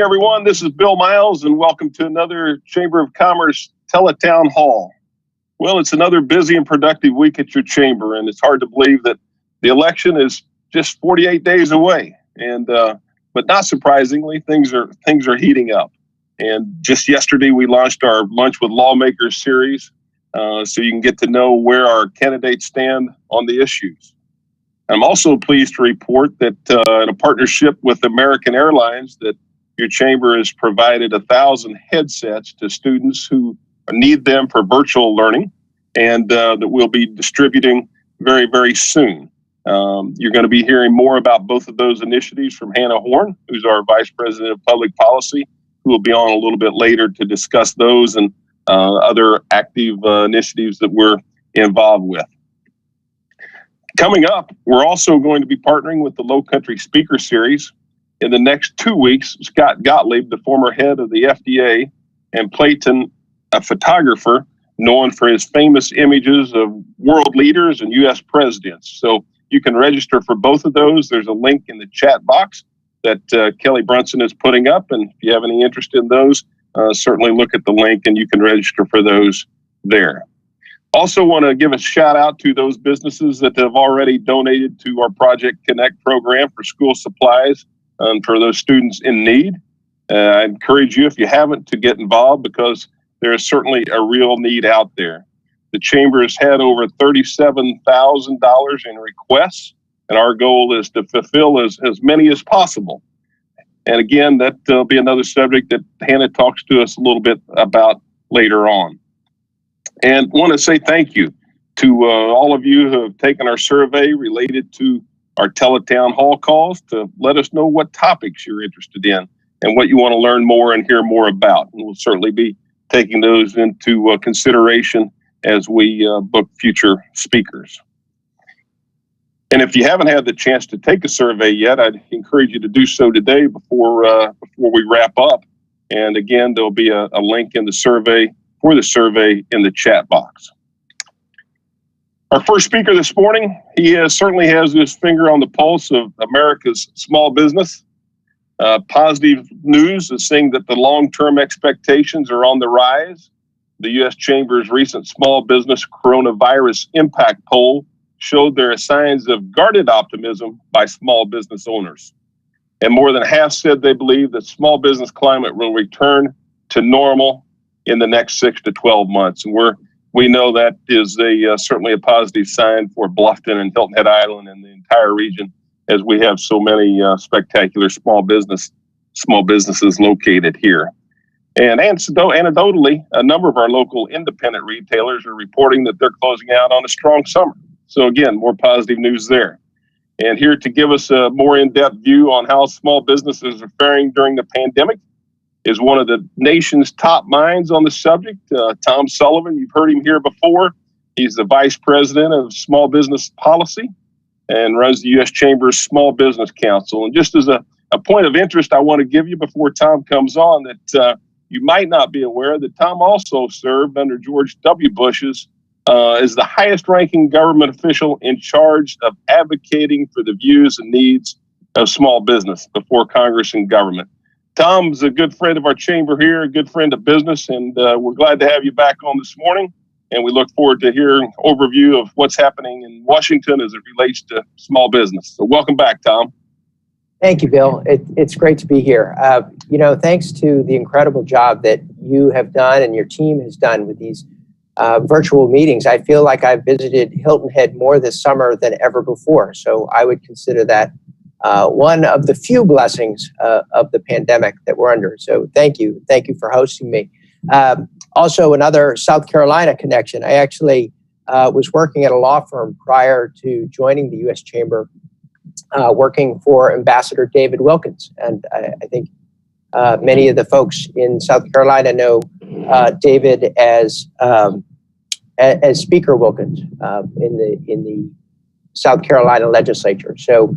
Everyone, this is Bill Miles, and welcome to another Chamber of Commerce Tele-Town Hall. Well, it's another busy and productive week at your chamber, and it's hard to believe that the election is just 48 days away. And but not surprisingly, things are heating up. And just yesterday, we launched our Lunch with Lawmakers series, so you can get to know where our candidates stand on the issues. I'm also pleased to report that in a partnership with American Airlines, that your chamber has provided 1,000 headsets to students who need them for virtual learning, and that we'll be distributing very, very soon. You're going to be hearing more about both of those initiatives from Hannah Horn, who's our Vice President of Public Policy, who will be on a little bit later to discuss those and other active initiatives that we're involved with. Coming up, we're also going to be partnering with the Low Country Speaker Series. In the next 2 weeks, Scott Gottlieb, the former head of the FDA, and Clayton, a photographer known for his famous images of world leaders and U.S. presidents. So you can register for both of those. There's a link in the chat box that Kelly Brunson is putting up. And if you have any interest in those, certainly look at the link and you can register for those there. Also want to give a shout out to those businesses that have already donated to our Project Connect program for school supplies. For those students in need. I encourage you, if you haven't, to get involved because there is certainly a real need out there. The Chamber has had over $37,000 in requests, and our goal is to fulfill as many as possible. And again, that'll be another subject that Hannah talks to us a little bit about later on. And want to say thank you to all of you who have taken our survey related to our Tele-Town Hall calls to let us know what topics you're interested in and what you want to learn more and hear more about. And we'll certainly be taking those into consideration as we book future speakers. And if you haven't had the chance to take a survey yet, I'd encourage you to do so today before we wrap up. And again, there'll be a link in the survey in the chat box. Our first speaker this morning, he certainly has his finger on the pulse of America's small business. Positive news is saying that the long-term expectations are on the rise. The U.S. Chamber's recent small business coronavirus impact poll showed there are signs of guarded optimism by small business owners. And more than half said they believe that small business climate will return to normal in the next 6 to 12 months. And we know that is certainly a positive sign for Bluffton and Hilton Head Island and the entire region, as we have so many spectacular small businesses located here. And anecdotally, a number of our local independent retailers are reporting that they're closing out on a strong summer. So again, more positive news there. And here to give us a more in-depth view on how small businesses are faring during the pandemic is one of the nation's top minds on the subject, Tom Sullivan. You've heard him here before. He's the Vice President of Small Business Policy and runs the U.S. Chamber's Small Business Council. And just as a point of interest I want to give you before Tom comes on, that you might not be aware that Tom also served under George W. Bush's as the highest-ranking government official in charge of advocating for the views and needs of small business before Congress and government. Tom's a good friend of our chamber here, a good friend of business, and we're glad to have you back on this morning. And we look forward to hearing an overview of what's happening in Washington as it relates to small business. So welcome back, Tom. Thank you, Bill. It's great to be here. Thanks to the incredible job that you have done and your team has done with these virtual meetings, I feel like I've visited Hilton Head more this summer than ever before. So I would consider that one of the few blessings of the pandemic that we're under. So thank you. Thank you for hosting me. Also, another South Carolina connection. I actually was working at a law firm prior to joining the U.S. Chamber, working for Ambassador David Wilkins. And I think many of the folks in South Carolina know David as Speaker Wilkins in the South Carolina legislature. So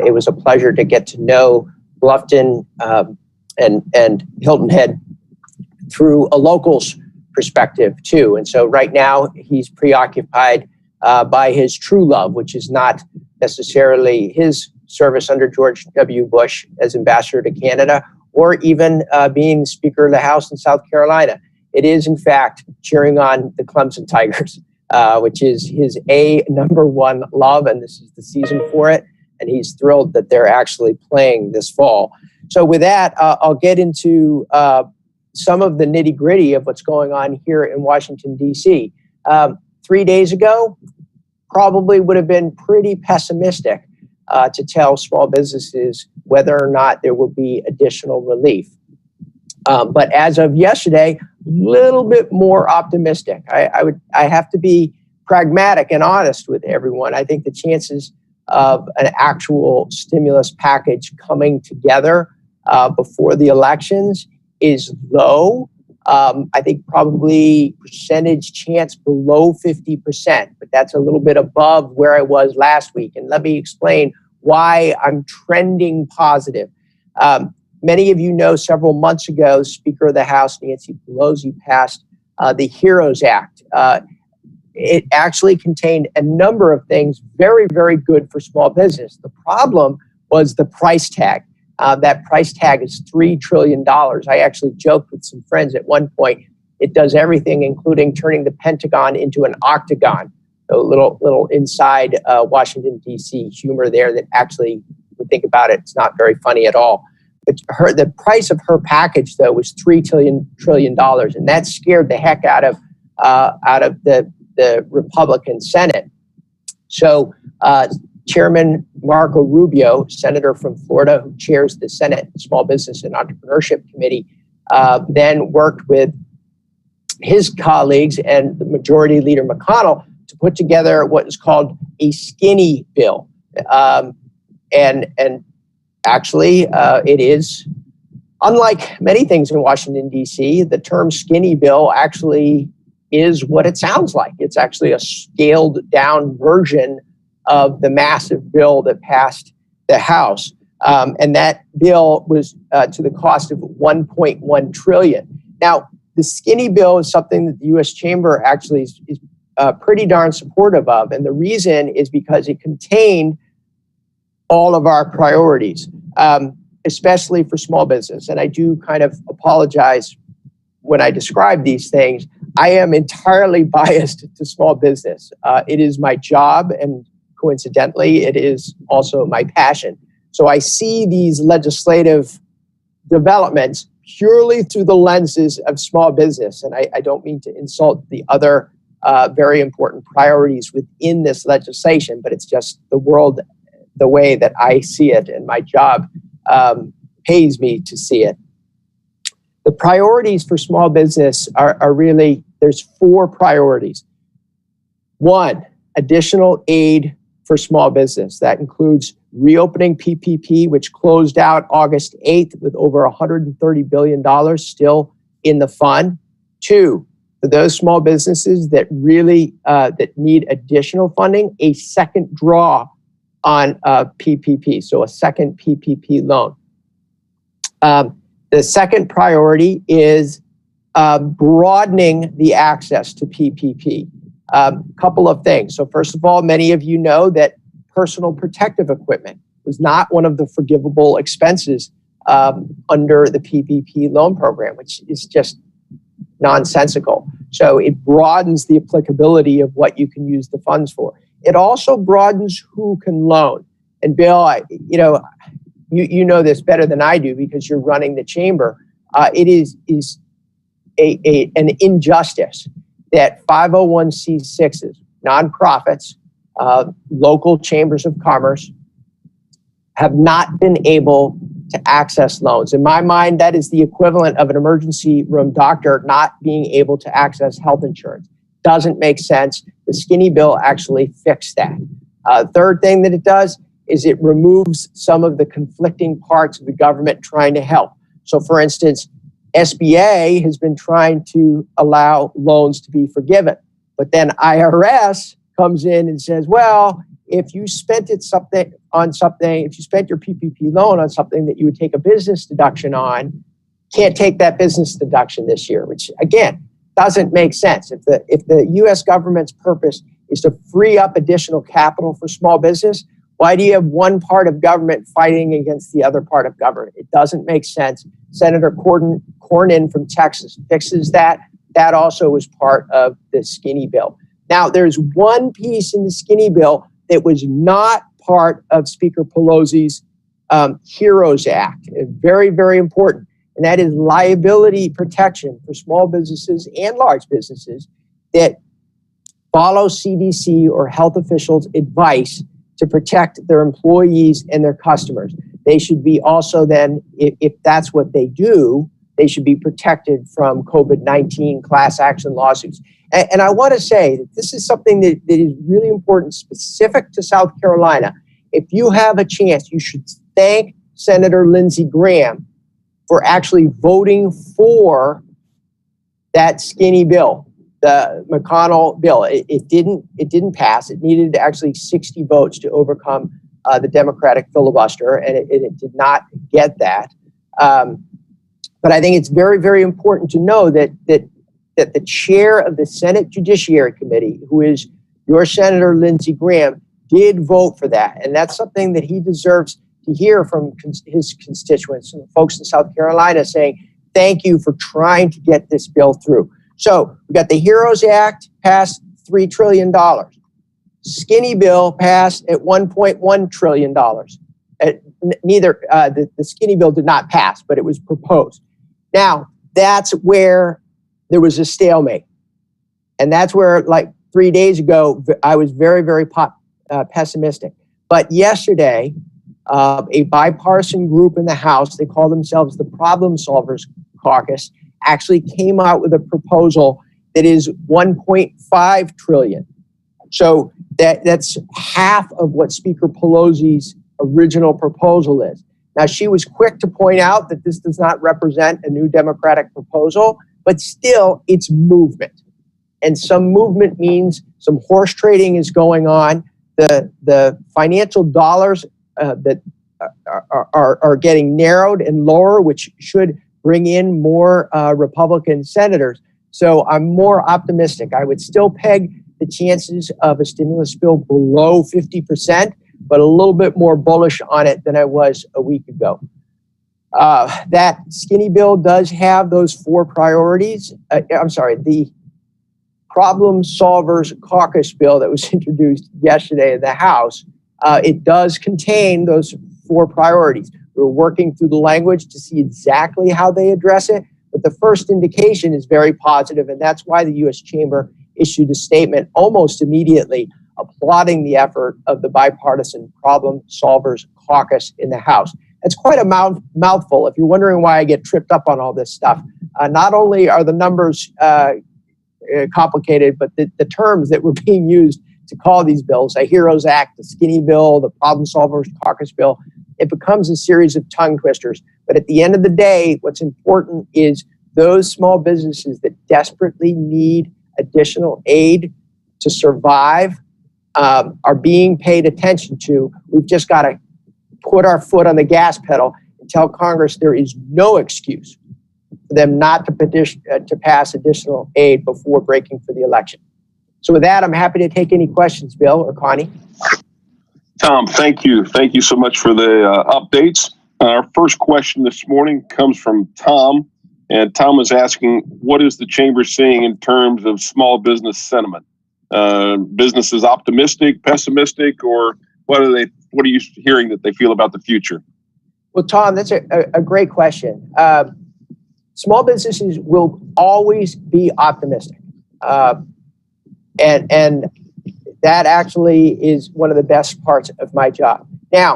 it was a pleasure to get to know Bluffton and Hilton Head through a local's perspective too. And so right now he's preoccupied by his true love, which is not necessarily his service under George W. Bush as ambassador to Canada, or even being Speaker of the House in South Carolina. It is, in fact, cheering on the Clemson Tigers, which is his number one love, and this is the season for it. And he's thrilled that they're actually playing this fall. So with that, I'll get into some of the nitty-gritty of what's going on here in Washington, D.C. 3 days ago, probably would have been pretty pessimistic to tell small businesses whether or not there will be additional relief. But as of yesterday, a little bit more optimistic. I have to be pragmatic and honest with everyone. I think the chances of an actual stimulus package coming together before the elections is low. I think probably percentage chance below 50%, but that's a little bit above where I was last week. And let me explain why I'm trending positive. Many of you know several months ago, Speaker of the House, Nancy Pelosi, passed the HEROES Act. It actually contained a number of things very, very good for small business. The problem was the price tag. That price tag is $3 trillion. I actually joked with some friends at one point. It does everything, including turning the Pentagon into an octagon. So a little inside Washington, D.C. humor there that actually, when you think about it, it's not very funny at all. But the price of her package, though, was $3 trillion, and that scared the heck out of the Republican Senate. So Chairman Marco Rubio, senator from Florida, who chairs the Senate Small Business and Entrepreneurship Committee, then worked with his colleagues and the Majority Leader McConnell to put together what is called a skinny bill. And actually, it is, unlike many things in Washington, D.C., the term skinny bill actually is what it sounds like. It's actually a scaled down version of the massive bill that passed the House. And that bill was to the cost of $1.1 trillion. Now, the skinny bill is something that the U.S. Chamber actually is pretty darn supportive of. And the reason is because it contained all of our priorities, especially for small business. And I do kind of apologize when I describe these things. I am entirely biased to small business. It is my job, and coincidentally, it is also my passion. So I see these legislative developments purely through the lenses of small business. And I don't mean to insult the other very important priorities within this legislation, but it's just the world, the way that I see it, and my job pays me to see it. The priorities for small business are really, there's 4 priorities. 1, additional aid for small business. That includes reopening PPP, which closed out August 8th with over $130 billion still in the fund. 2, for those small businesses that really that need additional funding, a second draw on PPP, so a second PPP loan. The second priority is broadening the access to PPP. Couple of things. So first of all, many of you know that personal protective equipment was not one of the forgivable expenses under the PPP loan program, which is just nonsensical. So it broadens the applicability of what you can use the funds for. It also broadens who can loan. And Bill, you know this better than I do because you're running the chamber. It is an injustice that 501c6s, nonprofits, local chambers of commerce, have not been able to access loans. In my mind, that is the equivalent of an emergency room doctor not being able to access health insurance. Doesn't make sense. The skinny bill actually fixed that. Third thing that it does is it removes some of the conflicting parts of the government trying to help. So for instance, SBA has been trying to allow loans to be forgiven. But then IRS comes in and says, well, if you spent if you spent your PPP loan on something that you would take a business deduction on, can't take that business deduction this year, which again, doesn't make sense. If the U.S. government's purpose is to free up additional capital for small business, why do you have one part of government fighting against the other part of government? It doesn't make sense. Senator Cornyn from Texas fixes that. That also was part of the skinny bill. Now, there's one piece in the skinny bill that was not part of Speaker Pelosi's HEROES Act. Very, very important. And that is liability protection for small businesses and large businesses that follow CDC or health officials' advice to protect their employees and their customers. They should be also then, if that's what they do, they should be protected from COVID-19 class action lawsuits. And I want to say that this is something that is really important, specific to South Carolina. If you have a chance, you should thank Senator Lindsey Graham for actually voting for that skinny bill, the McConnell bill. It didn't pass. It needed actually 60 votes to overcome the Democratic filibuster, and it did not get that. But I think it's very, very important to know that the chair of the Senate Judiciary Committee, who is your Senator Lindsey Graham, did vote for that. And that's something that he deserves to hear from his constituents and folks in South Carolina saying, thank you for trying to get this bill through. So we got the HEROES Act passed $3 trillion. Skinny bill passed at $1.1 trillion. The skinny bill did not pass, but it was proposed. Now, that's where there was a stalemate. And that's where, like 3 days ago, I was very, very pessimistic. But yesterday, a bipartisan group in the House, they call themselves the Problem Solvers Caucus, actually came out with a proposal that is $1.5 trillion. So that's half of what Speaker Pelosi's original proposal is. Now, she was quick to point out that this does not represent a new Democratic proposal, but still it's movement. And some movement means some horse trading is going on. The financial dollars that are getting narrowed and lower, which should bring in more Republican senators. So I'm more optimistic. I would still peg the chances of a stimulus bill below 50%, but a little bit more bullish on it than I was a week ago. That skinny bill does have those four priorities. The Problem Solvers Caucus bill that was introduced yesterday in the House, it does contain those four priorities. We're working through the language to see exactly how they address it, but the first indication is very positive, and that's why the U.S. Chamber issued a statement almost immediately applauding the effort of the bipartisan Problem Solvers Caucus in the House. That's quite a mouthful. If you're wondering why I get tripped up on all this stuff, not only are the numbers complicated, but the terms that were being used to call these bills, a HEROES Act, the skinny bill, the Problem Solvers Caucus bill, it becomes a series of tongue twisters. But at the end of the day, what's important is those small businesses that desperately need additional aid to survive are being paid attention to. We've just got to put our foot on the gas pedal and tell Congress there is no excuse for them not to pass additional aid before breaking for the election. So with that, I'm happy to take any questions, Bill or Connie. Tom, thank you. Thank you so much for the updates. Our first question this morning comes from Tom, and Tom is asking, what is the Chamber seeing in terms of small business sentiment? Businesses optimistic, pessimistic, or what are you hearing that they feel about the future? Well, Tom, that's a great question. Small businesses will always be optimistic. And that actually is one of the best parts of my job. Now,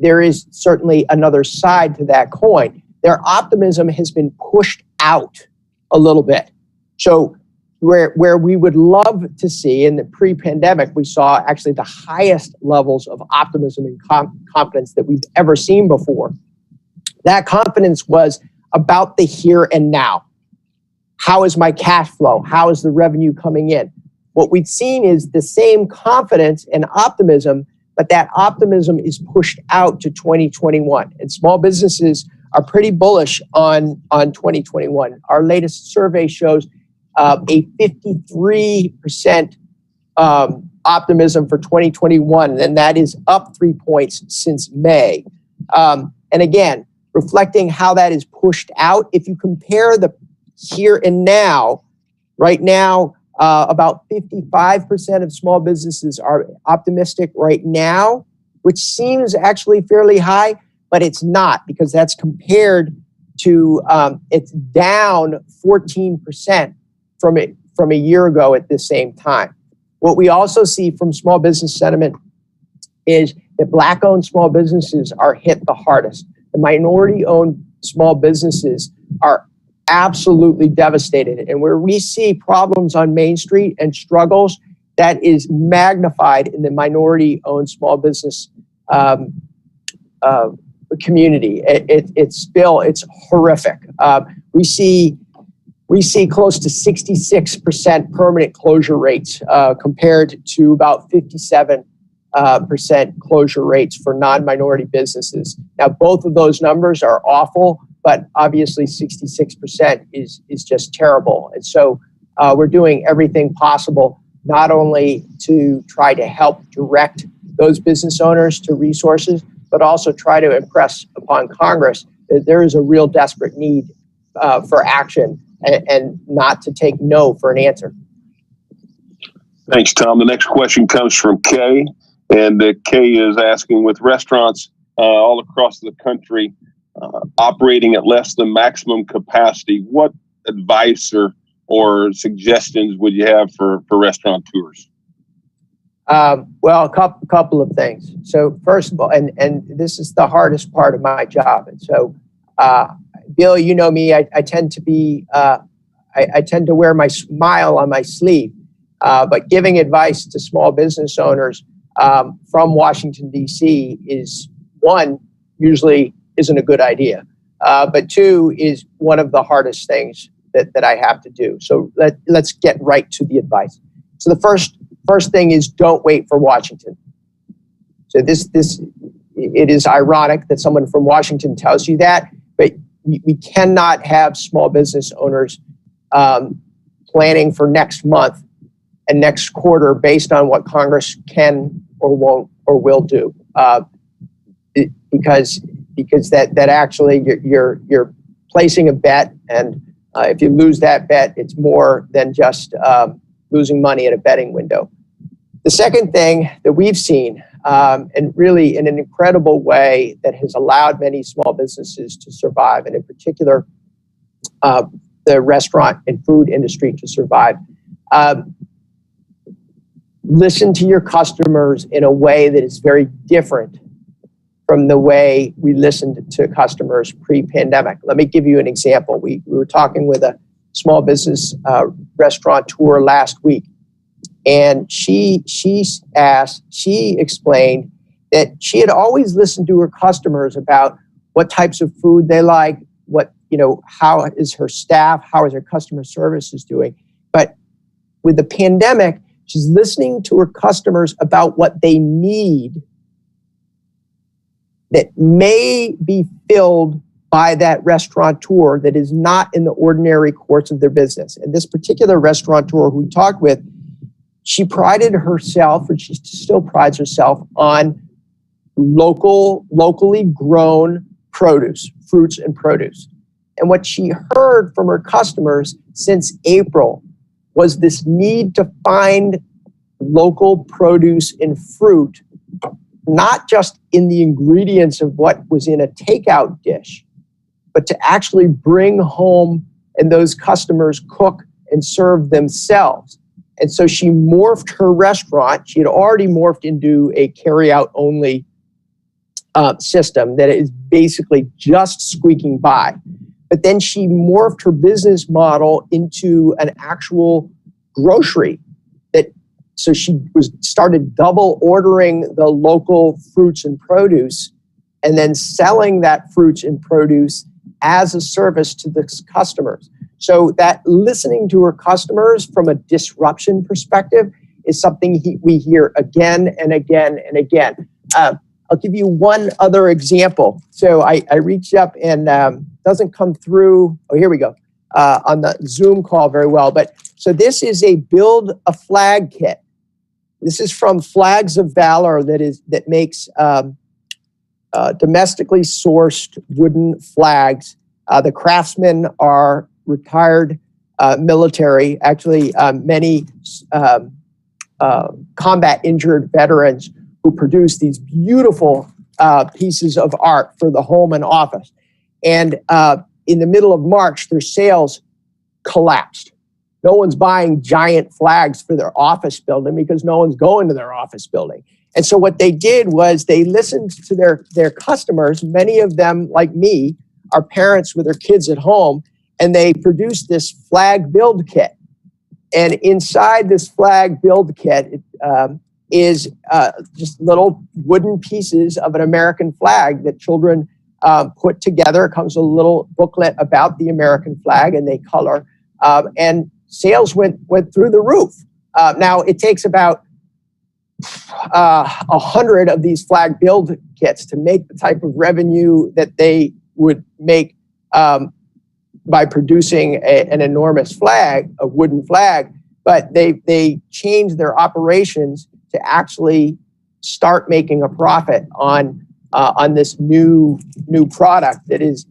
there is certainly another side to that coin. Their optimism has been pushed out a little bit. So where we would love to see, in the pre-pandemic, we saw actually the highest levels of optimism and confidence that we've ever seen before. That confidence was about the here and now. How is my cash flow? How is the revenue coming in? What we've seen is the same confidence and optimism, but that optimism is pushed out to 2021. And small businesses are pretty bullish on 2021. Our latest survey shows a 53% optimism for 2021, and that is up 3 points since May. And again, reflecting how that is pushed out, if you compare the here and now, right now, about 55% of small businesses are optimistic right now, which seems actually fairly high, but it's not, because that's compared to, it's down 14% from a year ago at the same time. What we also see from small business sentiment is that Black-owned small businesses are hit the hardest. The minority-owned small businesses are absolutely devastated. And where we see problems on Main Street and struggles, that is magnified in the minority-owned small business community. It's horrific. We see close to 66% permanent closure rates compared to about 57% closure rates for non-minority businesses. Now, both of those numbers are awful, but obviously 66% is just terrible. And so we're doing everything possible, not only to try to help direct those business owners to resources, but also try to impress upon Congress that there is a real desperate need for action and not to take no for an answer. Thanks, Tom. The next question comes from Kay, and Kay is asking, with restaurants all across the country operating at less than maximum capacity, what advice or suggestions would you have for restaurateurs? Well, a couple of things. So first of all, and this is the hardest part of my job. And so, Bill, you know me, I tend to be, I tend to wear my smile on my sleeve, but giving advice to small business owners from Washington, D.C. is, one, usually isn't a good idea, but two, is one of the hardest things that I have to do. So let's get right to the advice. So the first thing is, don't wait for Washington. So it is ironic that someone from Washington tells you that, but we cannot have small business owners planning for next month and next quarter based on what Congress can or won't or will do, because that actually you're placing a bet, and if you lose that bet, it's more than just losing money at a betting window. The second thing that we've seen, and really in an incredible way that has allowed many small businesses to survive, and in particular the restaurant and food industry to survive, listen to your customers in a way that is very different from the way we listened to customers pre-pandemic. Let me give you an example. We were talking with a small business restaurateur last week, and she explained that she had always listened to her customers about what types of food they like, how is her staff, how is her customer services doing. But with the pandemic, she's listening to her customers about what they need that may be filled by that restaurateur that is not in the ordinary course of their business. And this particular restaurateur who we talked with, she prided herself, and she still prides herself, on locally grown produce, fruits and produce. And what she heard from her customers since April was this need to find local produce and fruit, not just in the ingredients of what was in a takeout dish, but to actually bring home and those customers cook and serve themselves. And so she morphed her restaurant. She had already morphed into a carry-out only system that is basically just squeaking by. But then she morphed her business model into an actual grocery. So she started double ordering the local fruits and produce, and then selling that fruits and produce as a service to the customers. So that listening to our customers from a disruption perspective is something we hear again and again and again. I'll give you one other example. So I reached up and doesn't come through. Oh, here we go. On the Zoom call very well. But so this is a build a flag kit. This is from Flags of Valor that makes domestically sourced wooden flags. The craftsmen are retired military, actually many combat injured veterans who produce these beautiful pieces of art for the home and office. And in the middle of March, their sales collapsed. No one's buying giant flags for their office building because no one's going to their office building. And so what they did was they listened to their customers. Many of them, like me, are parents with their kids at home, and they produced this flag build kit. And inside this flag build kit is just little wooden pieces of an American flag that children put together. It comes with a little booklet about the American flag, and they color. And sales went through the roof. Now, it takes about 100 of these flag build kits to make the type of revenue that they would make by producing an enormous flag, a wooden flag. But they changed their operations to actually start making a profit on this new product that is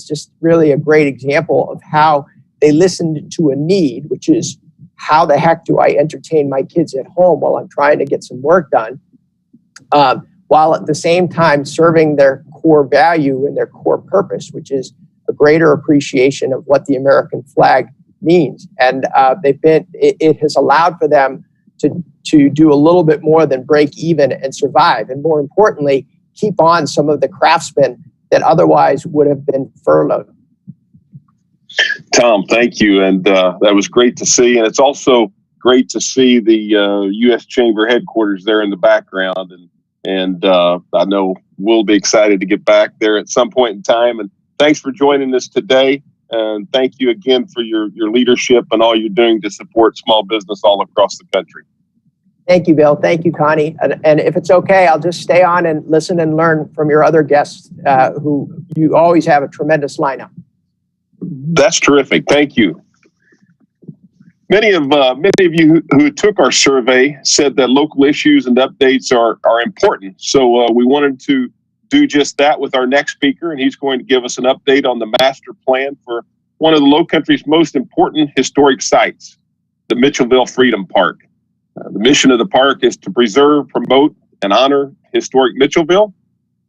just really a great example of how they listened to a need, which is, how the heck do I entertain my kids at home while I'm trying to get some work done, while at the same time serving their core value and their core purpose, which is a greater appreciation of what the American flag means. And it has allowed for them to do a little bit more than break even and survive. And more importantly, keep on some of the craftsmen that otherwise would have been furloughed. Tom, thank you. And that was great to see. And it's also great to see the U.S. Chamber headquarters there in the background. And I know we'll be excited to get back there at some point in time. And thanks for joining us today. And thank you again for your leadership and all you're doing to support small business all across the country. Thank you, Bill. Thank you, Connie. And if it's okay, I'll just stay on and listen and learn from your other guests who you always have a tremendous lineup. That's terrific. Thank you. Many of you who took our survey said that local issues and updates are important. So we wanted to do just that with our next speaker, and he's going to give us an update on the master plan for one of the Lowcountry's most important historic sites, the Mitchellville Freedom Park. The mission of the park is to preserve, promote, and honor historic Mitchellville,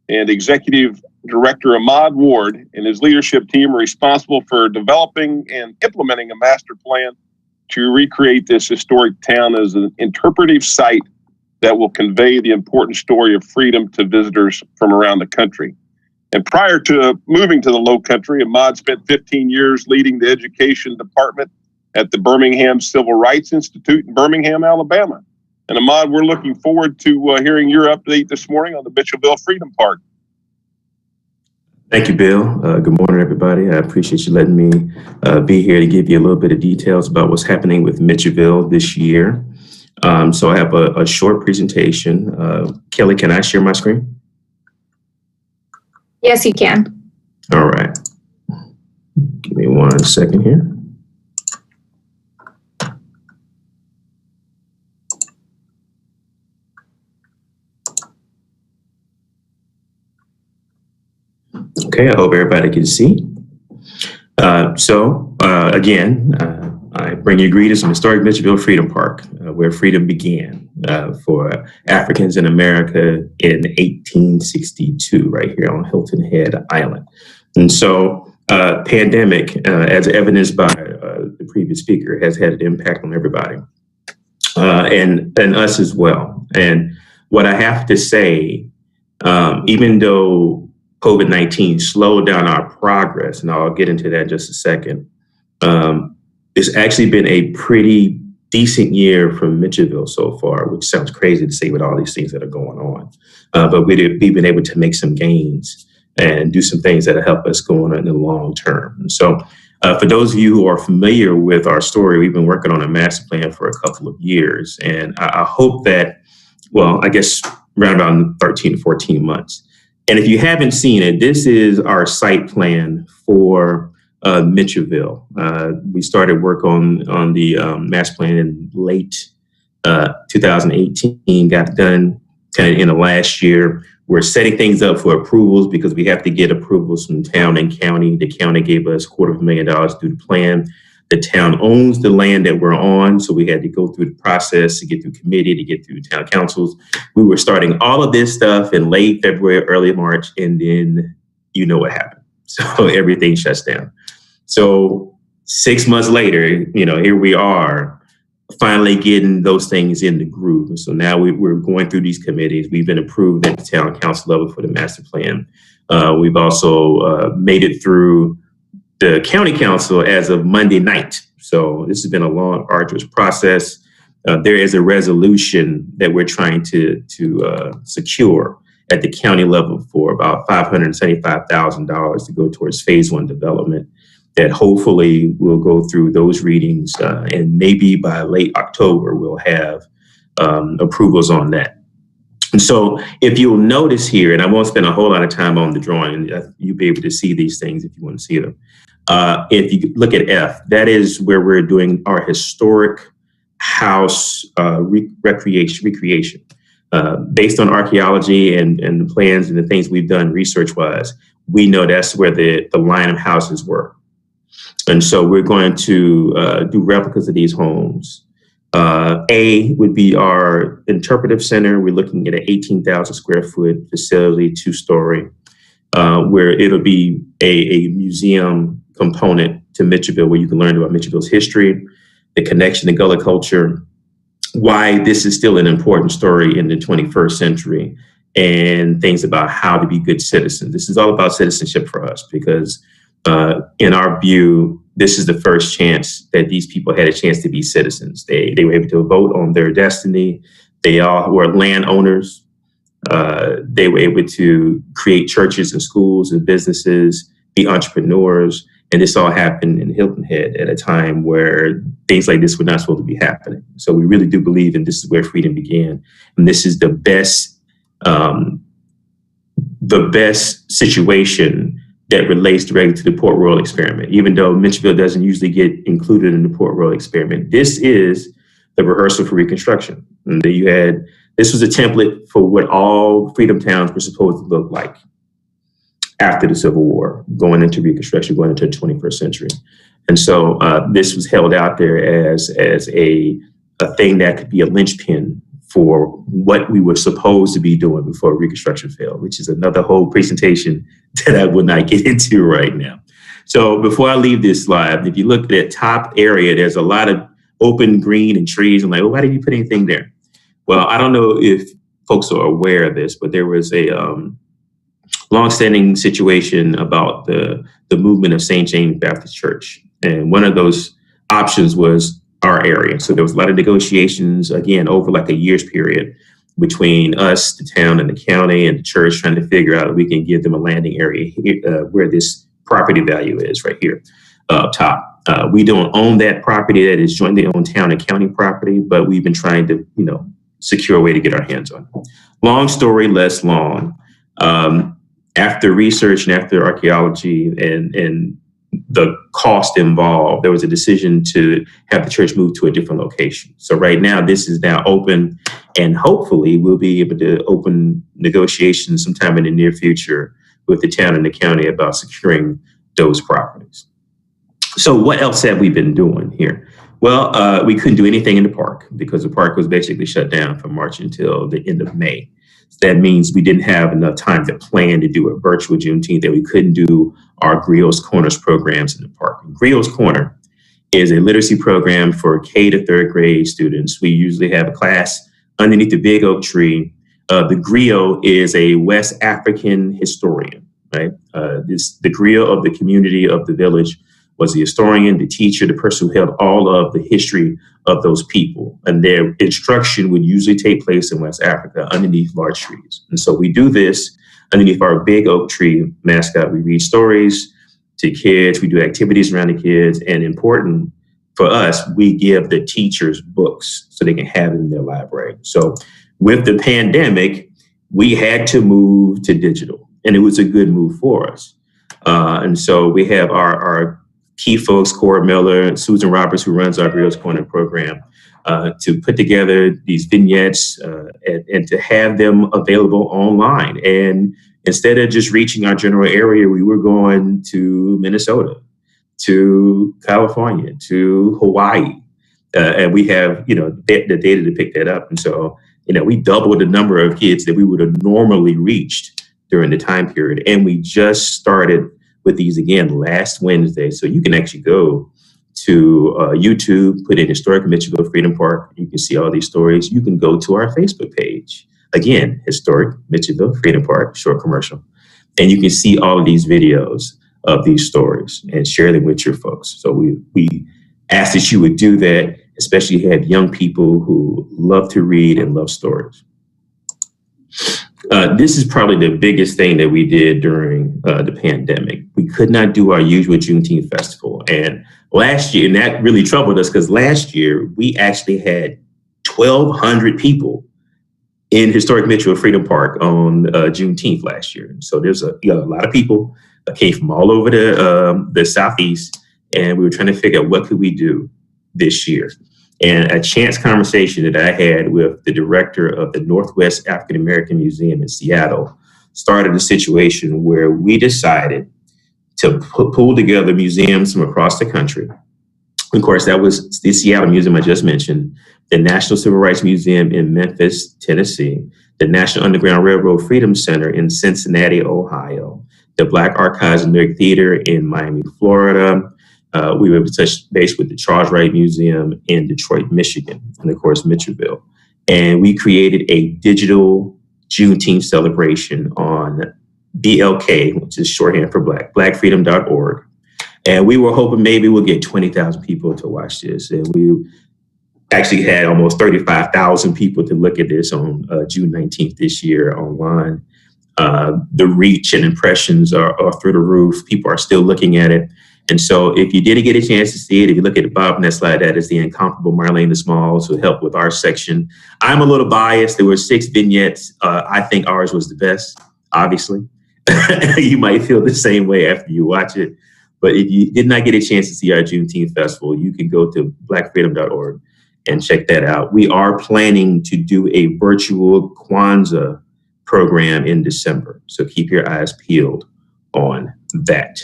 and Executive Director Ahmad Ward and his leadership team are responsible for developing and implementing a master plan to recreate this historic town as an interpretive site that will convey the important story of freedom to visitors from around the country. And prior to moving to the Lowcountry, Ahmad spent 15 years leading the education department at the Birmingham Civil Rights Institute in Birmingham, Alabama. And Ahmad, we're looking forward to hearing your update this morning on the Mitchellville Freedom Park. Thank you, Bill. Good morning, everybody. I appreciate you letting me be here to give you a little bit of details about what's happening with Mitchellville this year. So I have a short presentation. Kelly, can I share my screen? Yes, you can. All right. Give me 1 second here. Okay, I hope everybody can see. Again, I bring you greetings from historic Mitchellville Freedom Park, where freedom began for Africans in America in 1862, right here on Hilton Head Island. And so pandemic, as evidenced by the previous speaker, has had an impact on everybody and us as well. And what I have to say, even though COVID-19 slowed down our progress, and I'll get into that in just a second, it's actually been a pretty decent year for Mitchellville so far, which sounds crazy to say with all these things that are going on. But we've been able to make some gains and do some things that'll help us go on in the long term. And so for those of you who are familiar with our story, we've been working on a master plan for a couple of years. And I hope that, well, I guess around about 13 to 14 months. And if you haven't seen it, this is our site plan for Mitchellville. We started work on the master plan in late 2018, got done kind of in the last year. We're setting things up for approvals because we have to get approvals from town and county. The county gave us $250,000 to do the plan. The town owns the land that we're on, so we had to go through the process to get through committee, to get through town councils. We were starting all of this stuff in late February, early March, and then you know what happened. So everything shuts down. So 6 months later, here we are, finally getting those things in the groove. So now we're going through these committees. We've been approved at the town council level for the master plan. We've also made it through the county council as of Monday night. So this has been a long, arduous process. There is a resolution that we're trying to secure at the county level for about $575,000 to go towards phase 1 development, that hopefully will go through those readings, and maybe by late October, we'll have approvals on that. And so if you'll notice here, and I won't spend a whole lot of time on the drawing, you'll be able to see these things if you want to see them. If you look at F, that is where we're doing our historic house recreation. Based on archaeology and the plans and the things we've done research-wise, we know that's where the line of houses were. And so we're going to do replicas of these homes. A would be our interpretive center. We're looking at an 18,000 square foot facility, 2-story, where it'll be a museum component to Mitchellville, where you can learn about Mitchellville's history, the connection to Gullah culture, why this is still an important story in the 21st century, and things about how to be good citizens. This is all about citizenship for us, because in our view, this is the first chance that these people had a chance to be citizens. They were able to vote on their destiny. They all were landowners. They were able to create churches and schools and businesses, be entrepreneurs. And this all happened in Hilton Head at a time where things like this were not supposed to be happening. So we really do believe, and this is where freedom began. And this is the best situation that relates directly to the Port Royal experiment. Even though Mitchellville doesn't usually get included in the Port Royal experiment, this is the rehearsal for Reconstruction. And this was a template for what all freedom towns were supposed to look like after the Civil War, going into Reconstruction, going into the 21st century. And so this was held out there as a thing that could be a linchpin for what we were supposed to be doing before Reconstruction failed, which is another whole presentation that I will not get into right now. So before I leave this slide, if you look at that top area, there's a lot of open green and trees. I'm like, well, why did you put anything there? Well, I don't know if folks are aware of this, but there was a longstanding situation about the movement of St. James Baptist Church. And one of those options was our area. So there was a lot of negotiations, again, over like a year's period between us, the town and the county and the church, trying to figure out if we can give them a landing area here, where this property value is right here up top. We don't own that property. That is jointly owned town and county property, but we've been trying to, secure a way to get our hands on it. Long story, less long. After research and after archaeology and the cost involved, there was a decision to have the church move to a different location. So right now, this is now open, and hopefully we'll be able to open negotiations sometime in the near future with the town and the county about securing those properties. So what else have we been doing here? Well, we couldn't do anything in the park because the park was basically shut down from March until the end of May. That means we didn't have enough time to plan to do a virtual Juneteenth, that we couldn't do our Griot's Corners programs in the park. Griot's Corner is a literacy program for K to 3rd grade students. We usually have a class underneath the big oak tree. The griot is a West African historian, right? The griot of the community of the village was the historian, the teacher, the person who held all of the history of those people. And their instruction would usually take place in West Africa underneath large trees. And so we do this underneath our big oak tree mascot, we read stories to kids. We do activities around the kids. And important for us, we give the teachers books so they can have them in their library. So with the pandemic, we had to move to digital, and it was a good move for us. And so we have our key folks, Cora Miller and Susan Roberts, who runs our Reels Corner program, to put together these vignettes and to have them available online. And instead of just reaching our general area, we were going to Minnesota, to California, to Hawaii. And we have, the data to pick that up. And so, we doubled the number of kids that we would have normally reached during the time period. And we just started with these again last Wednesday. So you can actually go to YouTube, put in Historic Mitchellville Freedom Park. You can see all these stories. You can go to our Facebook page. Again, Historic Mitchellville Freedom Park, short commercial. And you can see all of these videos of these stories and share them with your folks. So we ask that you would do that, especially if you have young people who love to read and love stories. This is probably the biggest thing that we did during the pandemic. We could not do our usual Juneteenth festival. And last year, and that really troubled us because last year we actually had 1,200 people in Historic Mitchellville Freedom Park on Juneteenth last year. So there's a lot of people that came from all over the Southeast, and we were trying to figure out what could we do this year. And a chance conversation that I had with the director of the Northwest African American Museum in Seattle started a situation where we decided to pull together museums from across the country. Of course, that was the Seattle Museum I just mentioned, the National Civil Rights Museum in Memphis, Tennessee, the National Underground Railroad Freedom Center in Cincinnati, Ohio, the Black Archives and Lyric Theater in Miami, Florida. We were able to touch base with the Charles Wright Museum in Detroit, Michigan, and of course, Mitchellville. And we created a digital Juneteenth celebration on BLK, which is shorthand for blackfreedom.org. And we were hoping maybe we'll get 20,000 people to watch this. And we actually had almost 35,000 people to look at this on June 19th this year online. The reach and impressions are through the roof. People are still looking at it. And so if you didn't get a chance to see it, if you look at the bottom of that slide, that is the incomparable Marlene the Smalls who helped with our section. I'm a little biased. There were 6 vignettes. I think ours was the best, obviously. You might feel the same way after you watch it. But if you did not get a chance to see our Juneteenth Festival, you can go to blackfreedom.org and check that out. We are planning to do a virtual Kwanzaa program in December. So keep your eyes peeled on that.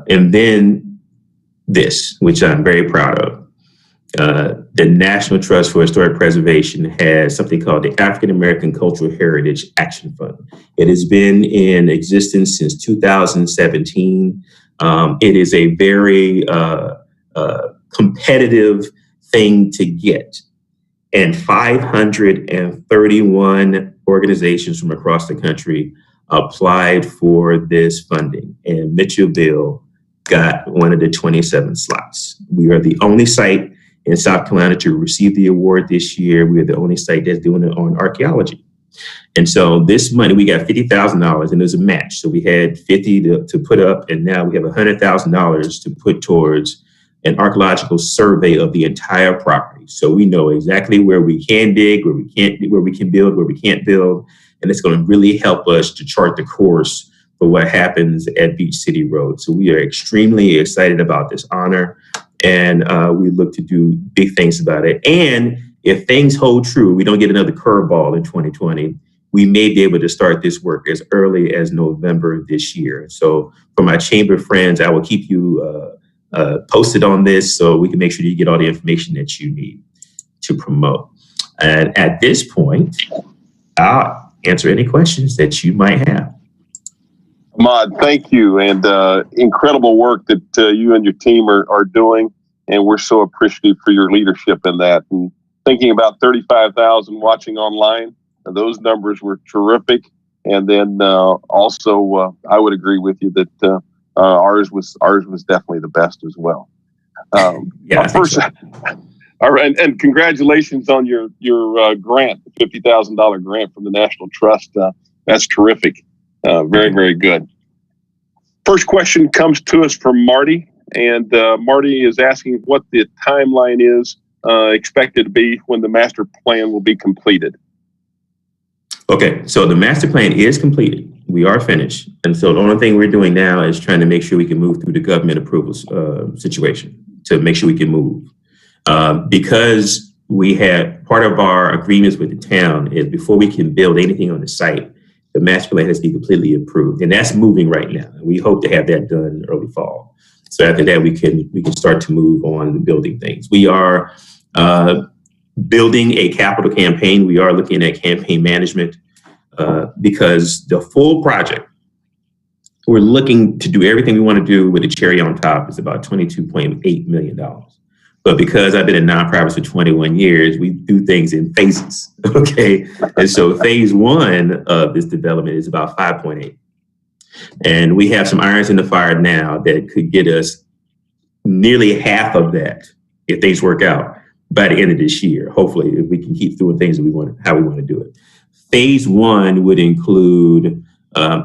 And then this, which I'm very proud of. The National Trust for Historic Preservation has something called the African American Cultural Heritage Action Fund. It has been in existence since 2017. It is a very competitive thing to get. And 531 organizations from across the country applied for this funding. And Mitchellville got one of the 27 slots. We are the only site in South Carolina to receive the award this year. We are the only site that's doing it on archaeology. And so this money, we got $50,000 and there's a match. So we had 50 to put up, and now we have $100,000 to put towards an archaeological survey of the entire property. So we know exactly where we can dig, where we can build, where we can't build. And it's going to really help us to chart the course for what happens at Beach City Road. So we are extremely excited about this honor, and we look to do big things about it. And if things hold true, we don't get another curveball in 2020, we may be able to start this work as early as November this year. So for my chamber friends, I will keep you posted on this so we can make sure you get all the information that you need to promote. And at this point, I'll answer any questions that you might have. Ahmad, thank you. And incredible work that you and your team are doing. And we're so appreciative for your leadership in that. And thinking about 35,000 watching online, those numbers were terrific. And then also, I would agree with you that ours was definitely the best as well. Yeah. First, so. All right, and congratulations on your grant, the $50,000 grant from the National Trust. That's terrific. Very, very good. First question comes to us from Marty, and Marty is asking what the timeline is expected to be when the master plan will be completed. Okay, so the master plan is completed. We are finished. And so the only thing we're doing now is trying to make sure we can move through the government approvals situation to make sure we can move. Because we had part of our agreements with the town is before we can build anything on the site, the master plan has to be completely approved. And that's moving right now. We hope to have that done early fall. So after that, we can start to move on to building things. We are building a capital campaign. We are looking at campaign management because the full project, we're looking to do everything we want to do with a cherry on top is about $22.8 million. But because I've been in nonprofits for 21 years, we do things in phases, okay? And so phase one of this development is about 5.8. And we have some irons in the fire now that could get us nearly half of that if things work out by the end of this year. Hopefully, if we can keep doing things that we want, how we want to do it. Phase one would include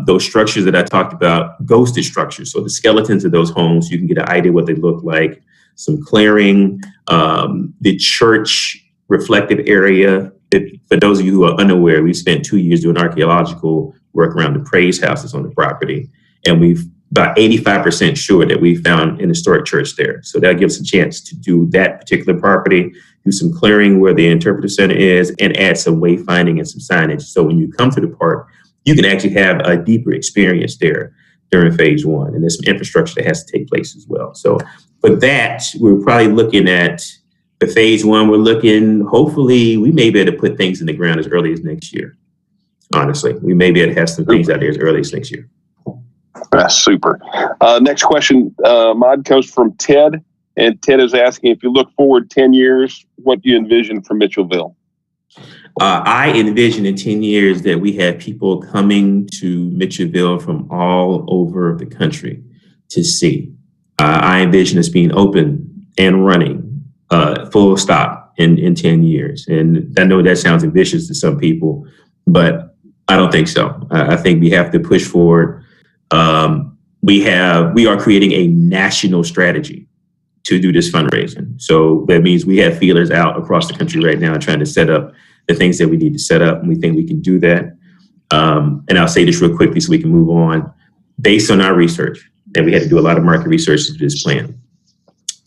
those structures that I talked about, ghosted structures. So the skeletons of those homes, you can get an idea what they look like. Some clearing, the church reflective area. For those of you who are unaware, we spent 2 years doing archaeological work around the praise houses on the property. And we've about 85% sure that we found an historic church there. So that gives us a chance to do that particular property, do some clearing where the interpretive center is, and add some wayfinding and some signage. So when you come to the park, you can actually have a deeper experience there during phase one. And there's some infrastructure that has to take place as well. So for that, we're probably looking at the phase one. We're looking, hopefully, we may be able to put things in the ground as early as next year. Honestly, we may be able to have some things out there as early as next year. That's super. Next question, Mod, comes from Ted. And Ted is asking, if you look forward 10 years, what do you envision for Mitchellville? I envision in 10 years that we have people coming to Mitchellville from all over the country to see. I envision us being open and running full stop in 10 years. And I know that sounds ambitious to some people, but I don't think so. I think we have to push forward. We are creating a national strategy to do this fundraising. So that means we have feelers out across the country right now trying to set up the things that we need to set up. And we think we can do that. And I'll say this real quickly so we can move on. Based on our research, and we had to do a lot of market research to do this plan.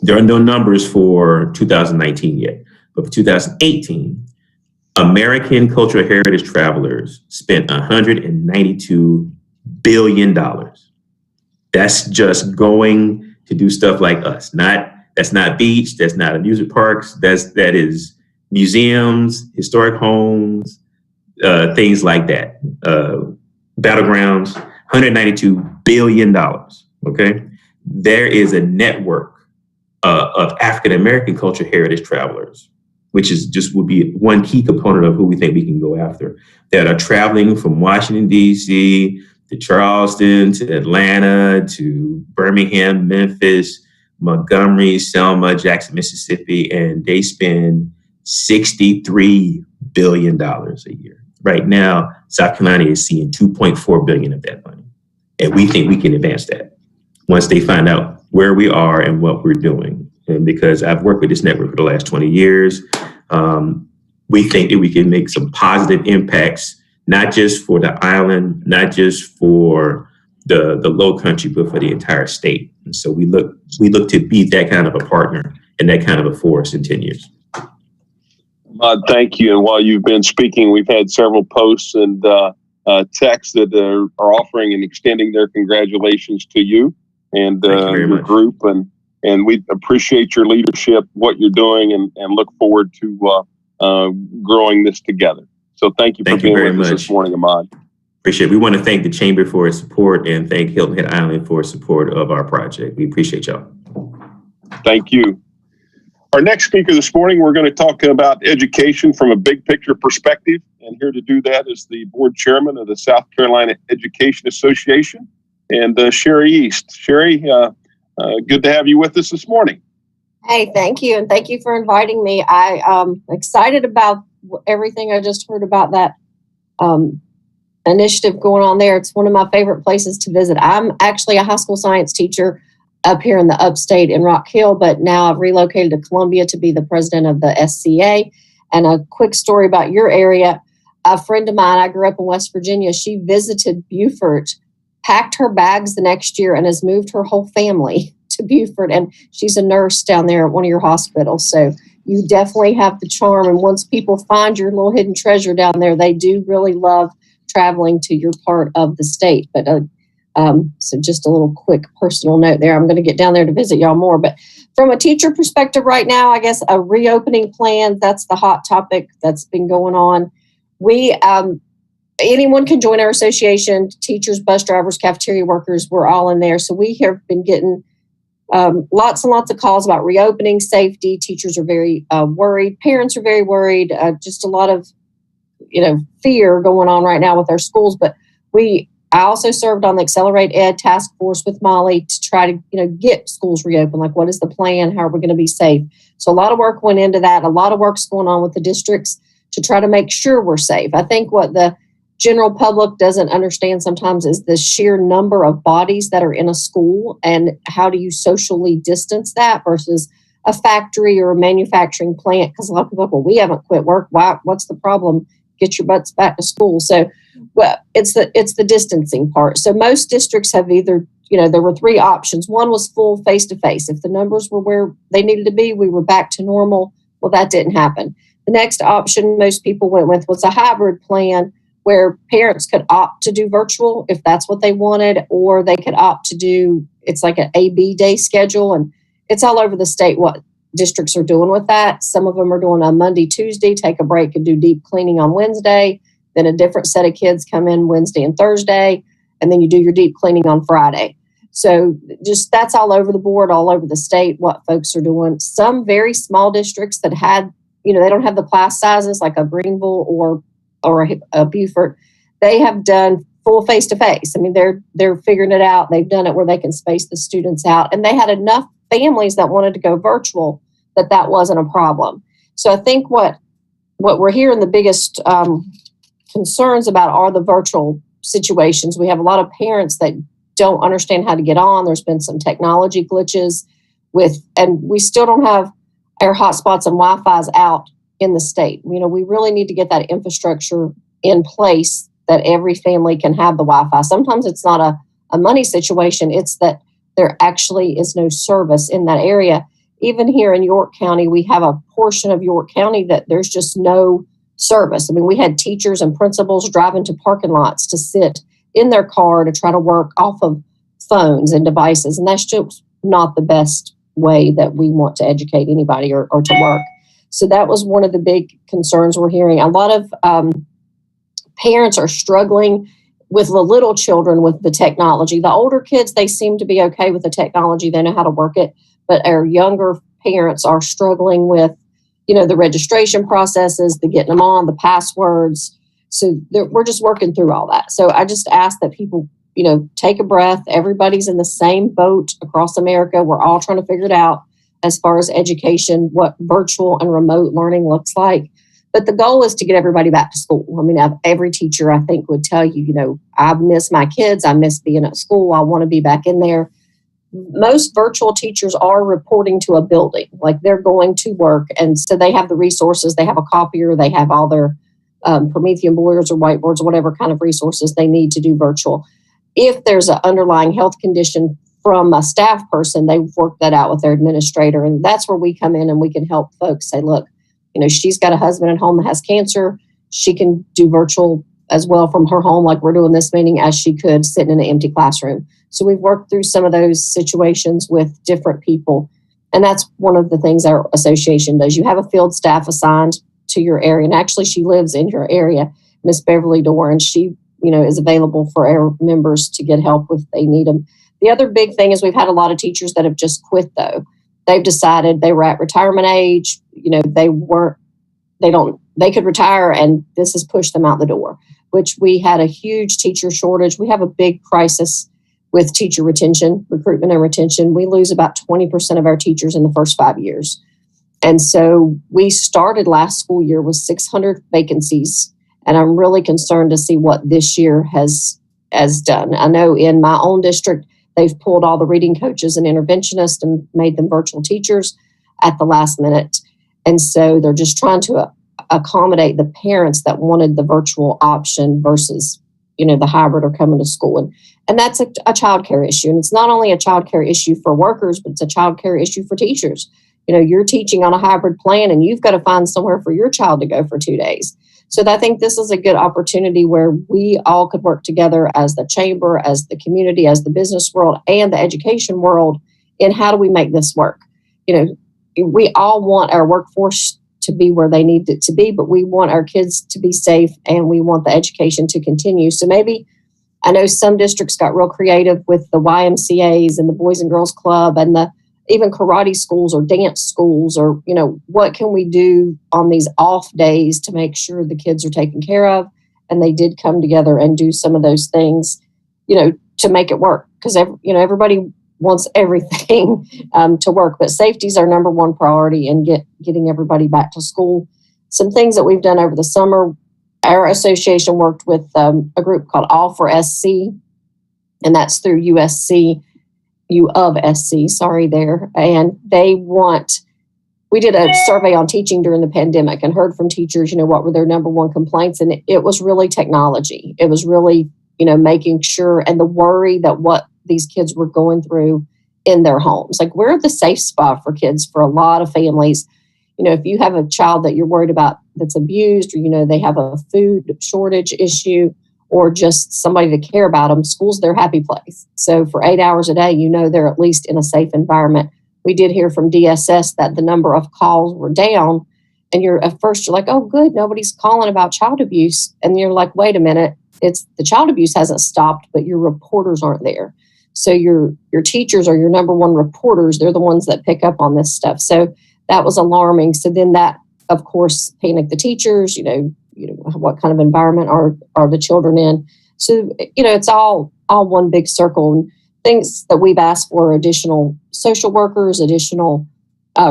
There are no numbers for 2019 yet, but for 2018, American cultural heritage travelers spent $192 billion. That's just going to do stuff like us. That's not beach, that's not amusement parks, that is museums, historic homes, things like that. Battlegrounds, $192 billion, okay? There is a network of African-American cultural heritage travelers, which would be one key component of who we think we can go after, that are traveling from Washington, D.C., to Charleston, to Atlanta, to Birmingham, Memphis, Montgomery, Selma, Jackson, Mississippi, and they spend $63 billion a year. Right now, South Carolina is seeing $2.4 billion of that money. And we think we can advance that once they find out where we are and what we're doing. And because I've worked with this network for the last 20 years, we think that we can make some positive impacts, not just for the island, not just for the low country, but for the entire state. And so we look to be that kind of a partner and that kind of a force in 10 years. Thank you. And while you've been speaking, we've had several posts and texts that are offering and extending their congratulations to you and your group. And we appreciate your leadership, what you're doing, and look forward to growing this together. So thank you for being with us this morning, Ahmad. Appreciate it. We want to thank the Chamber for its support and thank Hilton Head Island for its support of our project. We appreciate y'all. Thank you. Our next speaker this morning, we're going to talk about education from a big picture perspective. And here to do that is the board chairman of the South Carolina Education Association, and Sherry East. Sherry, good to have you with us this morning. Hey, thank you. And thank you for inviting me. I'm excited about everything I just heard about that initiative going on there. It's one of my favorite places to visit. I'm actually a high school science teacher up here in the upstate in Rock Hill, but now I've relocated to Columbia to be the president of the SCA. And a quick story about your area. A friend of mine, I grew up in West Virginia, she visited Beaufort, packed her bags the next year, and has moved her whole family to Beaufort. And she's a nurse down there at one of your hospitals. So you definitely have the charm. And once people find your little hidden treasure down there, they do really love traveling to your part of the state. But so just a little quick personal note there. I'm going to get down there to visit y'all more. But from a teacher perspective right now, I guess a reopening plan, that's the hot topic that's been going on. We, anyone can join our association, teachers, bus drivers, cafeteria workers, we're all in there. So we have been getting lots and lots of calls about reopening, safety. Teachers are very worried. Parents are very worried. Just a lot of, fear going on right now with our schools. But I also served on the Accelerate Ed task force with Molly to try to, get schools reopened. Like, what is the plan? How are we going to be safe? So a lot of work went into that. A lot of work's going on with the districts to try to make sure we're safe. I think what the general public doesn't understand sometimes is the sheer number of bodies that are in a school and how do you socially distance that versus a factory or a manufacturing plant. Because a lot of people are like, well, we haven't quit work. Why? What's the problem? Get your butts back to school. So, well, it's the distancing part. So most districts have either, there were three options. One was full face-to-face. If the numbers were where they needed to be, we were back to normal. Well, that didn't happen. The next option most people went with was a hybrid plan where parents could opt to do virtual if that's what they wanted, or they could opt to do, it's like an A-B day schedule. And it's all over the state what districts are doing with that. Some of them are doing a Monday, Tuesday, take a break and do deep cleaning on Wednesday. Then a different set of kids come in Wednesday and Thursday, and then you do your deep cleaning on Friday. So just that's all over the board, all over the state, what folks are doing. Some very small districts that had, they don't have the class sizes like a Greenville or a Beaufort, they have done full face-to-face. I mean, they're figuring it out. They've done it where they can space the students out. And they had enough families that wanted to go virtual that wasn't a problem. So I think what we're hearing the biggest concerns about are the virtual situations. We have a lot of parents that don't understand how to get on. There's been some technology glitches and we still don't have our hotspots and Wi-Fi's out in the state. We really need to get that infrastructure in place that every family can have the Wi-Fi. Sometimes it's not a money situation. It's that there actually is no service in that area. Even here in York County, we have a portion of York County that there's just no service. I mean, we had teachers and principals driving to parking lots to sit in their car to try to work off of phones and devices. And that's just not the best way that we want to educate anybody or to work. So that was one of the big concerns we're hearing. A lot of parents are struggling with the little children with the technology. The older kids, they seem to be okay with the technology. They know how to work it. But our younger parents are struggling with, the registration processes, the getting them on, the passwords. So we're just working through all that. So I just ask that people, take a breath. Everybody's in the same boat across America. We're all trying to figure it out as far as education, what virtual and remote learning looks like. But the goal is to get everybody back to school. I mean, every teacher, I think, would tell you, I miss my kids. I miss being at school. I want to be back in there. Most virtual teachers are reporting to a building, like they're going to work. And so they have the resources. They have a copier. They have all their Promethean boards or whiteboards or whatever kind of resources they need to do virtual. If there's an underlying health condition from a staff person, they work that out with their administrator. And that's where we come in and we can help folks say, look, she's got a husband at home that has cancer. She can do virtual as well from her home, like we're doing this meeting, as she could sitting in an empty classroom. So we've worked through some of those situations with different people. And that's one of the things our association does. You have a field staff assigned to your area. And actually, she lives in your area, Miss Beverly Dorr, and she, is available for our members to get help if they need them. The other big thing is we've had a lot of teachers that have just quit, though. They've decided they were at retirement age. They could retire, and this has pushed them out the door, which we had a huge teacher shortage. We have a big crisis with teacher retention, recruitment and retention. We lose about 20% of our teachers in the first 5 years. And so we started last school year with 600 vacancies, And I'm really concerned to see what this year has done. I know in my own district, they've pulled all the reading coaches and interventionists and made them virtual teachers at the last minute. And so they're just trying to accommodate the parents that wanted the virtual option versus, the hybrid or coming to school. And that's a child care issue. And it's not only a child care issue for workers, but it's a child care issue for teachers. You're teaching on a hybrid plan and you've got to find somewhere for your child to go for 2 days. So I think this is a good opportunity where we all could work together as the chamber, as the community, as the business world, and the education world in how do we make this work. We all want our workforce to be where they need it to be, but we want our kids to be safe and we want the education to continue. So maybe, I know some districts got real creative with the YMCAs and the Boys and Girls Club and the even karate schools or dance schools, or, what can we do on these off days to make sure the kids are taken care of? And they did come together and do some of those things, to make it work. Because, everybody wants everything to work, but safety is our number one priority in getting everybody back to school. Some things that we've done over the summer, our association worked with a group called All for SC, and that's through USC. U of SC, sorry there. And we did a survey on teaching during the pandemic and heard from teachers, what were their number one complaints. And it was really technology. It was really, making sure, and the worry that what these kids were going through in their homes. Like, we're the safe spot for kids for a lot of families. If you have a child that you're worried about that's abused, or, they have a food shortage issue, or just somebody to care about them, school's their happy place. So for 8 hours a day, they're at least in a safe environment. We did hear from DSS that the number of calls were down. And at first you're like, oh, good, nobody's calling about child abuse. And you're like, wait a minute, the child abuse hasn't stopped, but your reporters aren't there. So your teachers are your number one reporters. They're the ones that pick up on this stuff. So that was alarming. So then that, of course, panicked the teachers, what kind of environment are the children in? So, it's all one big circle. And things that we've asked for: additional social workers, additional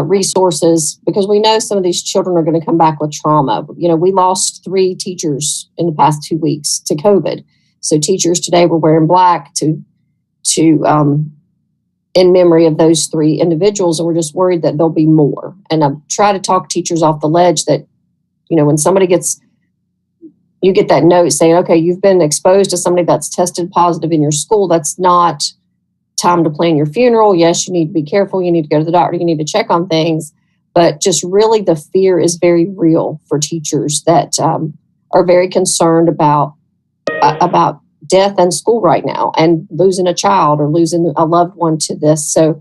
resources, because we know some of these children are going to come back with trauma. We lost 3 teachers in the past 2 weeks to COVID. So teachers today were wearing black to in memory of those 3 individuals. And we're just worried that there'll be more. And I try to talk teachers off the ledge that, when somebody you get that note saying, okay, you've been exposed to somebody that's tested positive in your school. That's not time to plan your funeral. Yes, you need to be careful. You need to go to the doctor. You need to check on things. But just really the fear is very real for teachers that are very concerned about death in school right now and losing a child or losing a loved one to this. So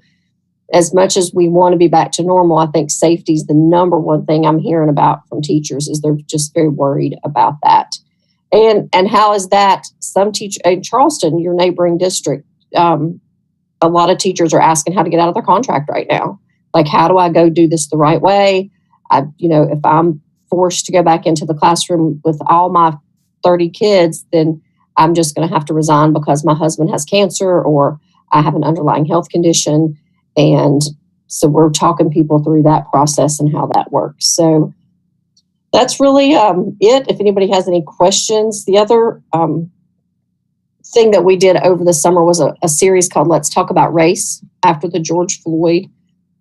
as much as we want to be back to normal, I think safety is the number one thing I'm hearing about from teachers, is they're just very worried about that. And how is that? Some teacher in Charleston, your neighboring district, a lot of teachers are asking how to get out of their contract right now. Like, how do I go do this the right way? If I'm forced to go back into the classroom with all my 30 kids, then I'm just going to have to resign because my husband has cancer or I have an underlying health condition. And so we're talking people through that process and how that works. So that's really it. If anybody has any questions, the other thing that we did over the summer was a series called Let's Talk About Race after the George Floyd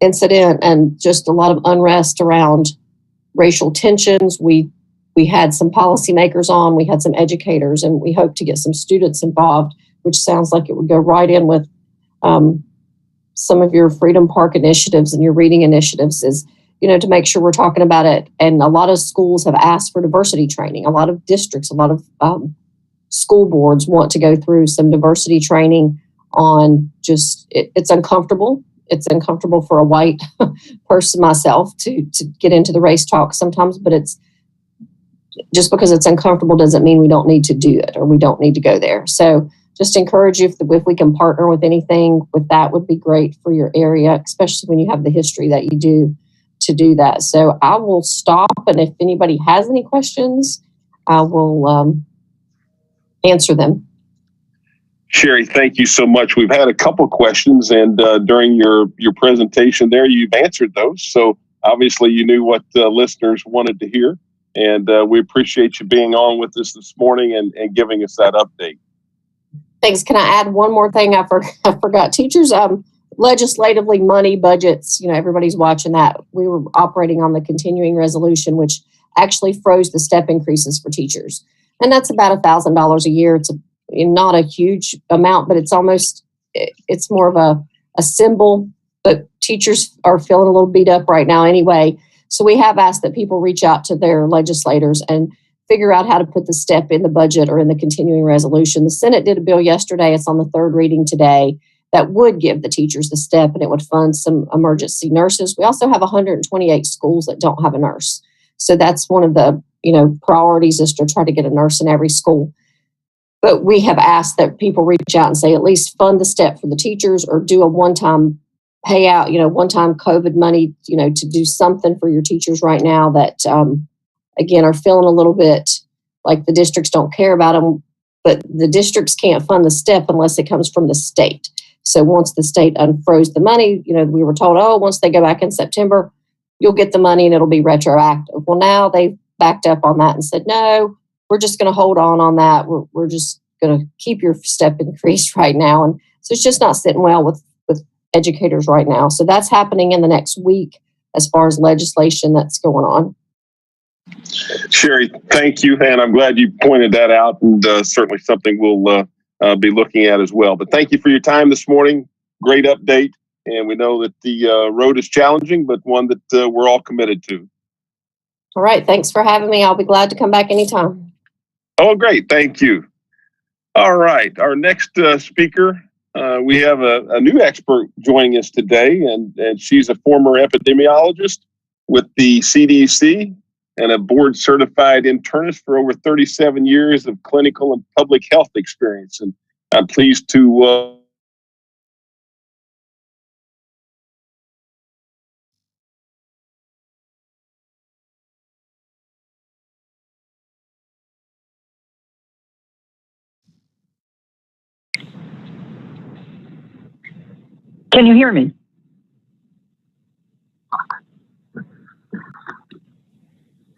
incident and just a lot of unrest around racial tensions. We had some policymakers on, we had some educators, and we hope to get some students involved, which sounds like it would go right in with some of your Freedom Park initiatives and your reading initiatives, is, to make sure we're talking about it. And a lot of schools have asked for diversity training. A lot of districts, a lot of school boards want to go through some diversity training on just, it's uncomfortable. It's uncomfortable for a white person, myself, to get into the race talk sometimes, but it's just because it's uncomfortable doesn't mean we don't need to do it or we don't need to go there. So just encourage you, if we can partner with anything with that would be great for your area, especially when you have the history that you do to do that. So I will stop. And if anybody has any questions, I will answer them. Sherry, thank you so much. We've had a couple questions, and during your presentation there, you've answered those. So obviously you knew what the listeners wanted to hear. And we appreciate you being on with us this morning and giving us that update. Thanks. Can I add one more thing? I forgot. Teachers, legislatively, money budgets, everybody's watching that. We were operating on the continuing resolution, which actually froze the step increases for teachers. And that's about $1,000 a year. It's not a huge amount, but it's more of a symbol. But teachers are feeling a little beat up right now anyway. So we have asked that people reach out to their legislators and figure out how to put the step in the budget or in the continuing resolution. The Senate did a bill yesterday. It's on the third reading today that would give the teachers the step, and it would fund some emergency nurses. We also have 128 schools that don't have a nurse. So that's one of the priorities, is to try to get a nurse in every school. But we have asked that people reach out and say at least fund the step for the teachers, or do a one-time payout, one-time COVID money, to do something for your teachers right now that, again, are feeling a little bit like the districts don't care about them. But the districts can't fund the step unless it comes from the state. So once the state unfroze the money, we were told, once they go back in September, you'll get the money and it'll be retroactive. Well, now they've backed up on that and said, no, we're just going to hold on that. We're just going to keep your step increase right now. And so it's just not sitting well with educators right now. So that's happening in the next week as far as legislation that's going on. Sherry, thank you. And I'm glad you pointed that out, and certainly something we'll be looking at as well. But thank you for your time this morning. Great update. And we know that the road is challenging, but one that we're all committed to. All right. Thanks for having me. I'll be glad to come back anytime. Oh, great. Thank you. All right. Our next speaker, we have a new expert joining us today, and she's a former epidemiologist with the CDC and a board-certified internist for over 37 years of clinical and public health experience. And I'm pleased to Can you hear me?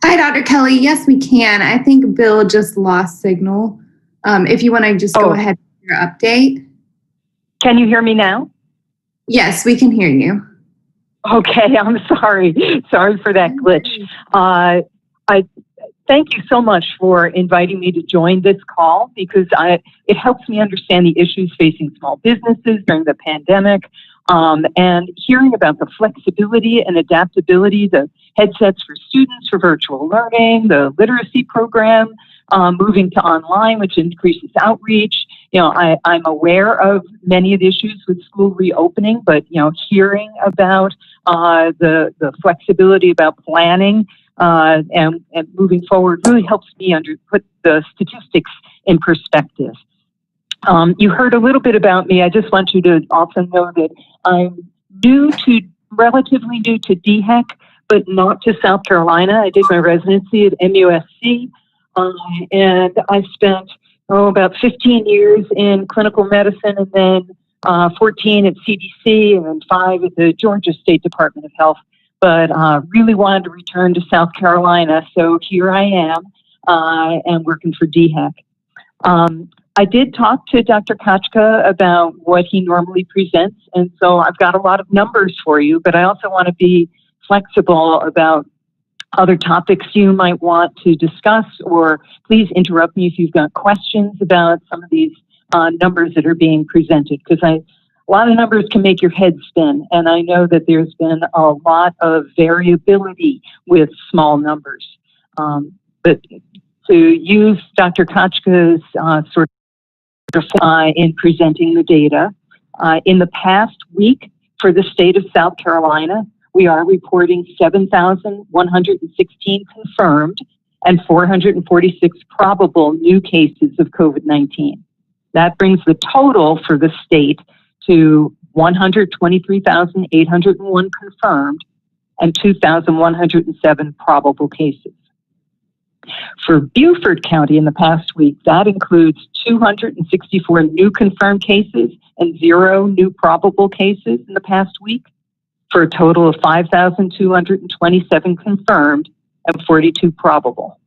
Hi, Dr. Kelly. Yes, we can. I think Bill just lost signal. If you want to just go ahead with your update. Can you hear me now? Yes, we can hear you. Okay, I'm sorry. Sorry for that glitch. I thank you so much for inviting me to join this call, because it helps me understand the issues facing small businesses during the pandemic, and hearing about the flexibility and adaptability, the headsets for students for virtual learning, the literacy program, moving to online, which increases outreach. I'm aware of many of the issues with school reopening, but, hearing about the flexibility about planning and moving forward really helps me put the statistics in perspective. You heard a little bit about me. I just want you to also know that I'm relatively new to DHEC, but not to South Carolina. I did my residency at MUSC, and I spent about 15 years in clinical medicine, and then 14 at CDC, and then 5 at the Georgia State Department of Health. But really wanted to return to South Carolina, so here I am, and working for DHEC. I did talk to Dr. Kochka about what he normally presents, and so I've got a lot of numbers for you, but I also want to be flexible about other topics you might want to discuss, or please interrupt me if you've got questions about some of these numbers that are being presented, because a lot of numbers can make your head spin, and I know that there's been a lot of variability with small numbers. But to use Dr. Kochka's sort of in presenting the data, in the past week for the state of South Carolina, we are reporting 7,116 confirmed and 446 probable new cases of COVID-19. That brings the total for the state to 123,801 confirmed and 2,107 probable cases. For Beaufort County in the past week, that includes 264 new confirmed cases and 0 new probable cases in the past week, for a total of 5,227 confirmed and 42 probable.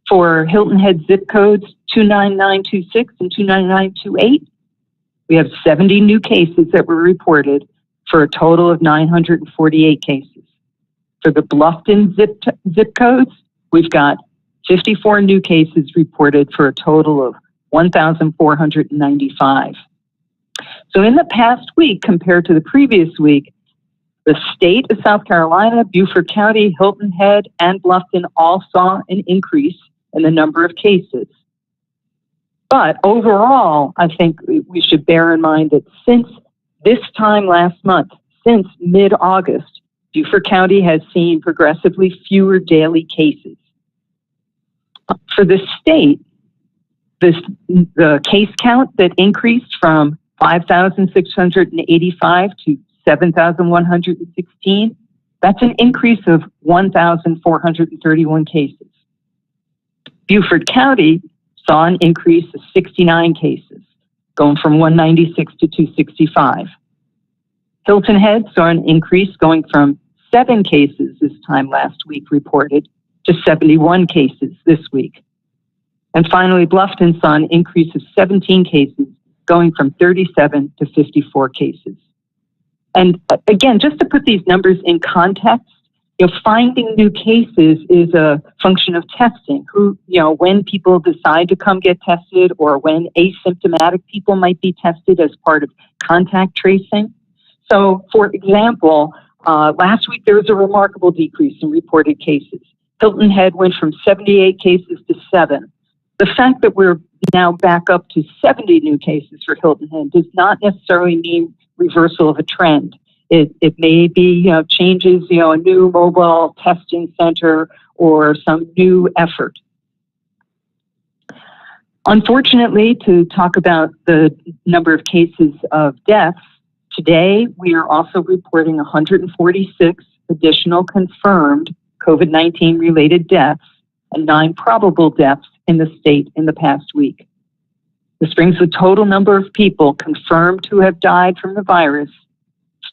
For Hilton Head zip codes 29926 and 29928, we have 70 new cases that were reported for a total of 948 cases. For the Bluffton zip codes, we've got 54 new cases reported for a total of 1,495. So in the past week, compared to the previous week, the state of South Carolina, Beaufort County, Hilton Head, and Bluffton all saw an increase in the number of cases. But overall, I think we should bear in mind that since this time last month, since mid-August, Beaufort County has seen progressively fewer daily cases. For the state, the case count that increased from 5,685 to 7,116, that's an increase of 1,431 cases. Beaufort County saw an increase of 69 cases, going from 196 to 265. Hilton Head saw an increase going from 7 cases this time last week reported to 71 cases this week. And finally, Bluffton saw an increase of 17 cases, going from 37 to 54 cases. And again, just to put these numbers in context, finding new cases is a function of testing. When people decide to come get tested, or when asymptomatic people might be tested as part of contact tracing. So, for example, last week there was a remarkable decrease in reported cases. Hilton Head went from 78 cases to 7. The fact that we're now back up to 70 new cases for Hilton Head does not necessarily mean reversal of a trend. It may be changes, a new mobile testing center or some new effort. Unfortunately, to talk about the number of cases of deaths, today we are also reporting 146 additional confirmed COVID-19 related deaths and 9 probable deaths in the state in the past week. This brings the total number of people confirmed to have died from the virus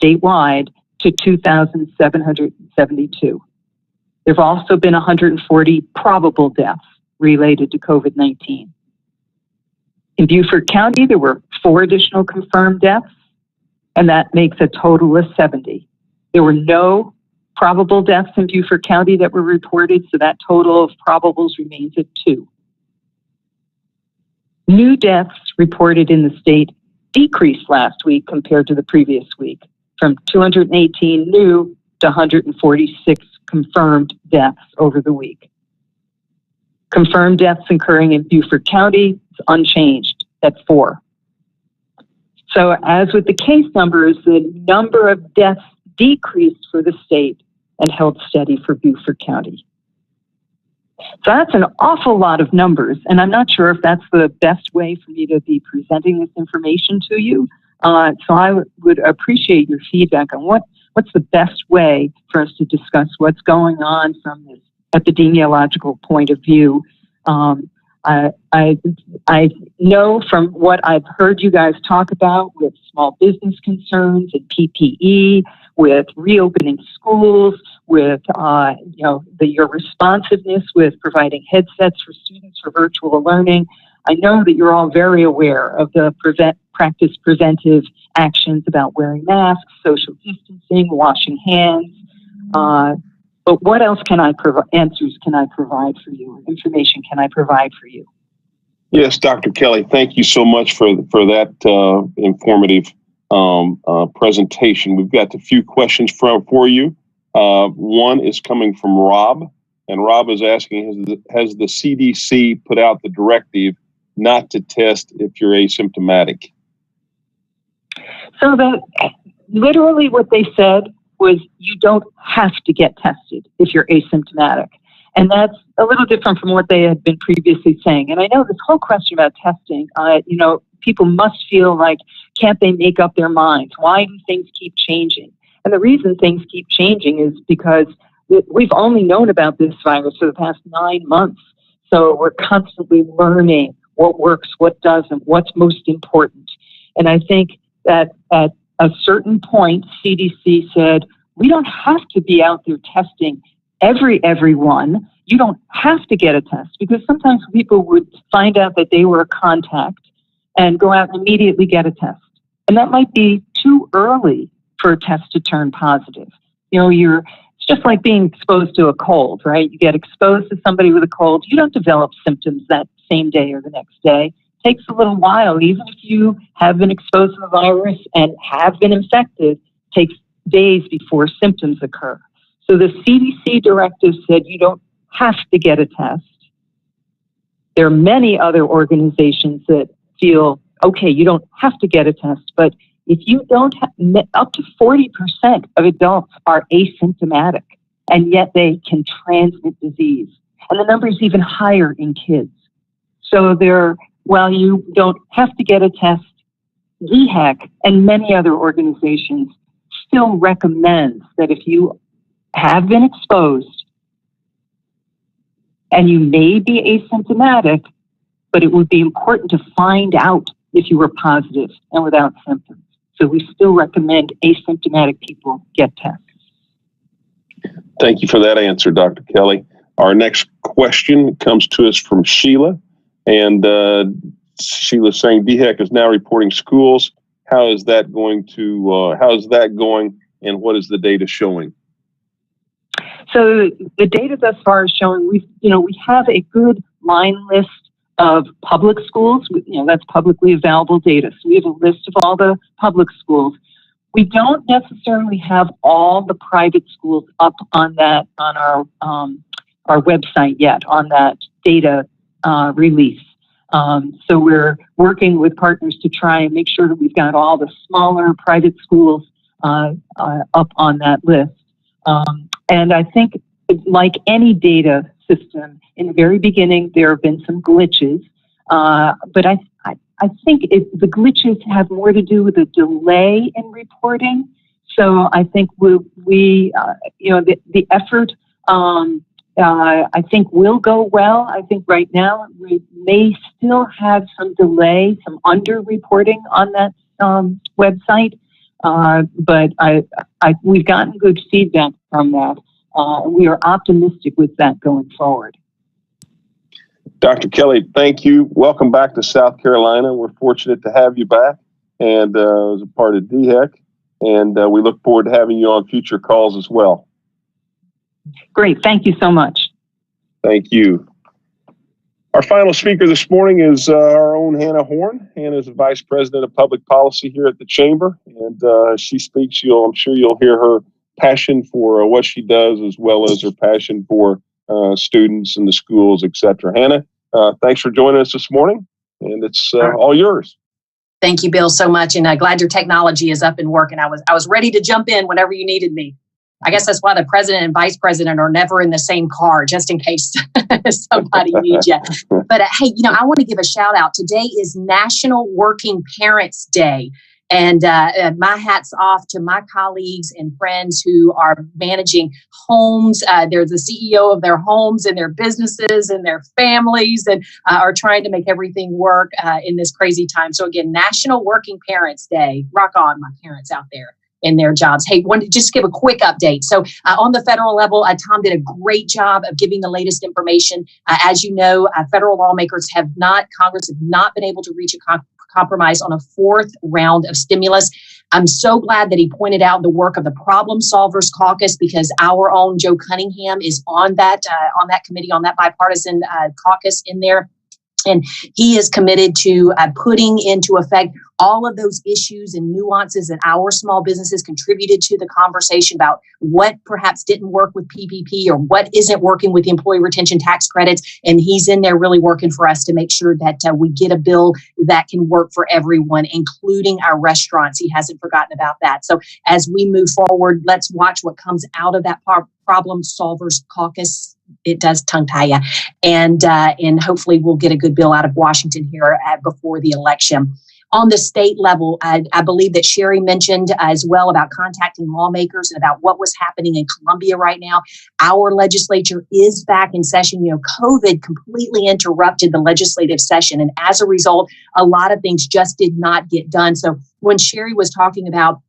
statewide to 2,772. There have also been 140 probable deaths related to COVID-19. In Beaufort County, there were 4 additional confirmed deaths, and that makes a total of 70. There were no probable deaths in Beaufort County that were reported, so that total of probables remains at 2. New deaths reported in the state decreased last week compared to the previous week, from 218 new to 146 confirmed deaths over the week. Confirmed deaths occurring in Beaufort County is unchanged at 4. So as with the case numbers, the number of deaths decreased for the state and held steady for Beaufort County. So that's an awful lot of numbers, and I'm not sure if that's the best way for me to be presenting this information to you. So I would appreciate your feedback on what's the best way for us to discuss what's going on from this epidemiological point of view. I know from what I've heard you guys talk about with small business concerns and PPE, with reopening schools, with your responsiveness with providing headsets for students for virtual learning. I know that you're all very aware of the practice preventive actions about wearing masks, social distancing, washing hands. But what else answers can I provide for you? Information can I provide for you? Yes, Dr. Kelly, thank you so much for that informative presentation. We've got a few questions for you. One is coming from Rob, and Rob is asking, has the CDC put out the directive not to test if you're asymptomatic? So literally what they said was you don't have to get tested if you're asymptomatic. And that's a little different from what they had been previously saying. And I know this whole question about testing, people must feel like, can't they make up their minds? Why do things keep changing? And the reason things keep changing is because we've only known about this virus for the past 9 months. So we're constantly learning what works, what doesn't, what's most important. And I think that at a certain point, CDC said, we don't have to be out there testing everyone. You don't have to get a test, because sometimes people would find out that they were a contact and go out and immediately get a test. And that might be too early for a test to turn positive. It's just like being exposed to a cold, right? You get exposed to somebody with a cold, you don't develop symptoms that same day or the next day. It takes a little while. Even if you have been exposed to the virus and have been infected, it takes days before symptoms occur. So the CDC directive said you don't have to get a test. There are many other organizations that feel, okay, you don't have to get a test, but if you don't have, up to 40% of adults are asymptomatic, and yet they can transmit disease. And the number is even higher in kids. So while you don't have to get a test, DHEC and many other organizations still recommend that if you have been exposed and you may be asymptomatic, but it would be important to find out if you were positive and without symptoms. So we still recommend asymptomatic people get tests. Thank you for that answer, Dr. Kelly. Our next question comes to us from Sheila. And Sheila's saying DHEC is now reporting schools. How is that going, and what is the data showing? So the data thus far is showing we have a good line list of public schools. That's publicly available data. So we have a list of all the public schools. We don't necessarily have all the private schools up on that on our website yet, on that data release. So we're working with partners to try and make sure that we've got all the smaller private schools up on that list. And I think, like any data system, in the very beginning, there have been some glitches. But I think the glitches have more to do with a delay in reporting. So I think the effort, I think will go well. I think right now we may still have some delay, some under-reporting on that website. But we've gotten good feedback from that. We are optimistic with that going forward. Dr. Kelly, thank you. Welcome back to South Carolina. We're fortunate to have you back and as a part of DHEC. And we look forward to having you on future calls as well. Great. Thank you so much. Thank you. Our final speaker this morning is our own Hannah Horn. Hannah is the Vice President of Public Policy here at the Chamber. And she speaks, I'm sure you'll hear her passion for what she does, as well as her passion for students and the schools, etc. Hannah, thanks for joining us this morning, and it's all yours. Thank you, Bill, so much, and glad your technology is up and working. I was ready to jump in whenever you needed me. I guess that's why the president and vice president are never in the same car, just in case somebody needs you. But hey, I want to give a shout out. Today is National Working Parents Day. And my hat's off to my colleagues and friends who are managing homes. They're the CEO of their homes and their businesses and their families, and are trying to make everything work in this crazy time. So again, National Working Parents Day. Rock on, my parents out there in their jobs. Hey, wanted to just give a quick update. So on the federal level, Tom did a great job of giving the latest information. As you know, federal lawmakers Congress have not been able to reach a compromise on a fourth round of stimulus. I'm so glad that he pointed out the work of the Problem Solvers Caucus, because our own Joe Cunningham is on that committee, on that bipartisan caucus in there. And he is committed to putting into effect all of those issues and nuances that our small businesses contributed to the conversation about what perhaps didn't work with PPP or what isn't working with the employee retention tax credits. And he's in there really working for us to make sure that we get a bill that can work for everyone, including our restaurants. He hasn't forgotten about that. So as we move forward, let's watch what comes out of that Problem Solvers Caucus. It does tongue tie you. And hopefully we'll get a good bill out of Washington here before the election. On the state level, I believe that Sherry mentioned as well about contacting lawmakers and about what was happening in Columbia right now. Our legislature is back in session. COVID completely interrupted the legislative session. And as a result, a lot of things just did not get done. So when Sherry was talking about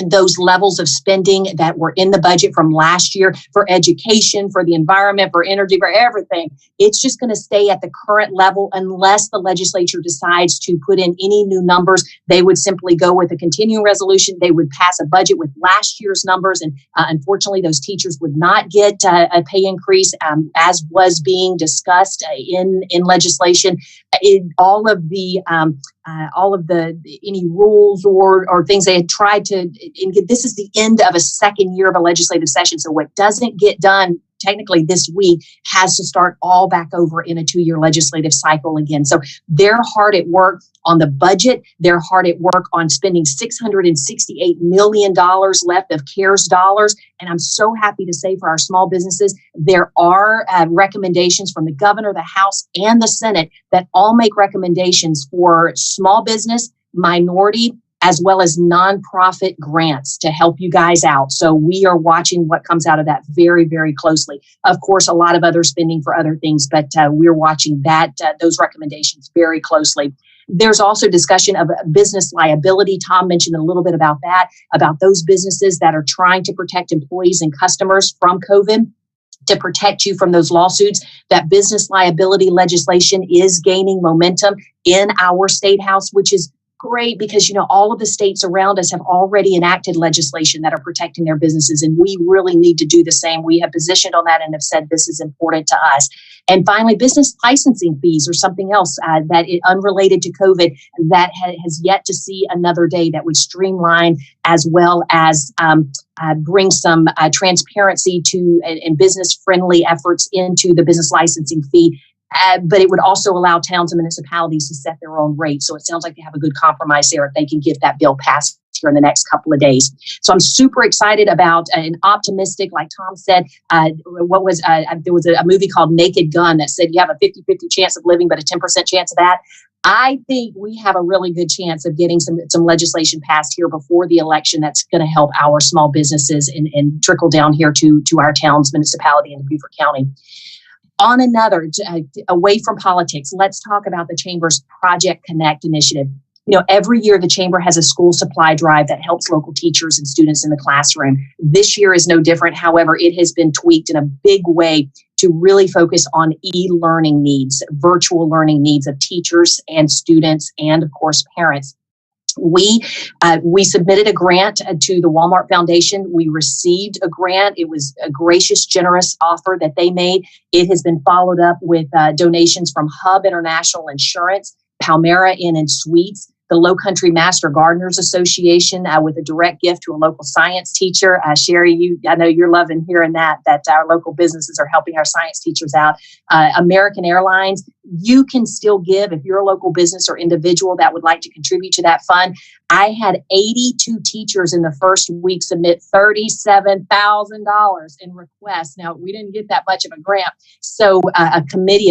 those levels of spending that were in the budget from last year for education, for the environment, for energy, for everything. It's just going to stay at the current level unless the legislature decides to put in any new numbers. They would simply go with a continuing resolution. They would pass a budget with last year's numbers. And unfortunately, those teachers would not get a pay increase as was being discussed in legislation. All of the any rules or things they had tried to, this is the end of a second year of a legislative session. So what doesn't get done technically this week has to start all back over in a 2-year legislative cycle again. So they're hard at work on the budget. They're hard at work on spending $668 million left of CARES dollars. And I'm so happy to say for our small businesses, there are recommendations from the governor, the House, and the Senate that all make recommendations for small business, minority, as well as nonprofit grants to help you guys out. So we are watching what comes out of that very, very closely. Of course, a lot of other spending for other things, but we're watching those recommendations very closely. There's also discussion of business liability. Tom mentioned a little bit about that, about those businesses that are trying to protect employees and customers from COVID, to protect you from those lawsuits. That business liability legislation is gaining momentum in our state house, which is great because, all of the states around us have already enacted legislation that are protecting their businesses, and we really need to do the same. We have positioned on that and have said this is important to us. And finally, business licensing fees or something else that is unrelated to COVID that has yet to see another day, that would streamline as well as bring some transparency to and business-friendly efforts into the business licensing fee. But it would also allow towns and municipalities to set their own rates. So it sounds like they have a good compromise there if they can get that bill passed here in the next couple of days. So I'm super excited about and optimistic, like Tom said. There was a movie called Naked Gun that said you have a 50-50 chance of living, but a 10% chance of that. I think we have a really good chance of getting some legislation passed here before the election that's going to help our small businesses and trickle down here to our towns, municipality, and Beaufort County. On another, away from politics, let's talk about the Chamber's Project Connect initiative. Every year the Chamber has a school supply drive that helps local teachers and students in the classroom. This year is no different. However, it has been tweaked in a big way to really focus on e-learning needs, virtual learning needs of teachers and students and, of course, parents. We submitted a grant to the Walmart Foundation. We received a grant. It was a gracious, generous offer that they made. It has been followed up with donations from Hub International Insurance, Palmera Inn and Suites, the Low Country Master Gardeners Association with a direct gift to a local science teacher. Sherry, I know you're loving hearing that our local businesses are helping our science teachers out. American Airlines, you can still give if you're a local business or individual that would like to contribute to that fund. I had 82 teachers in the first week submit $37,000 in requests. Now, we didn't get that much of a grant. So a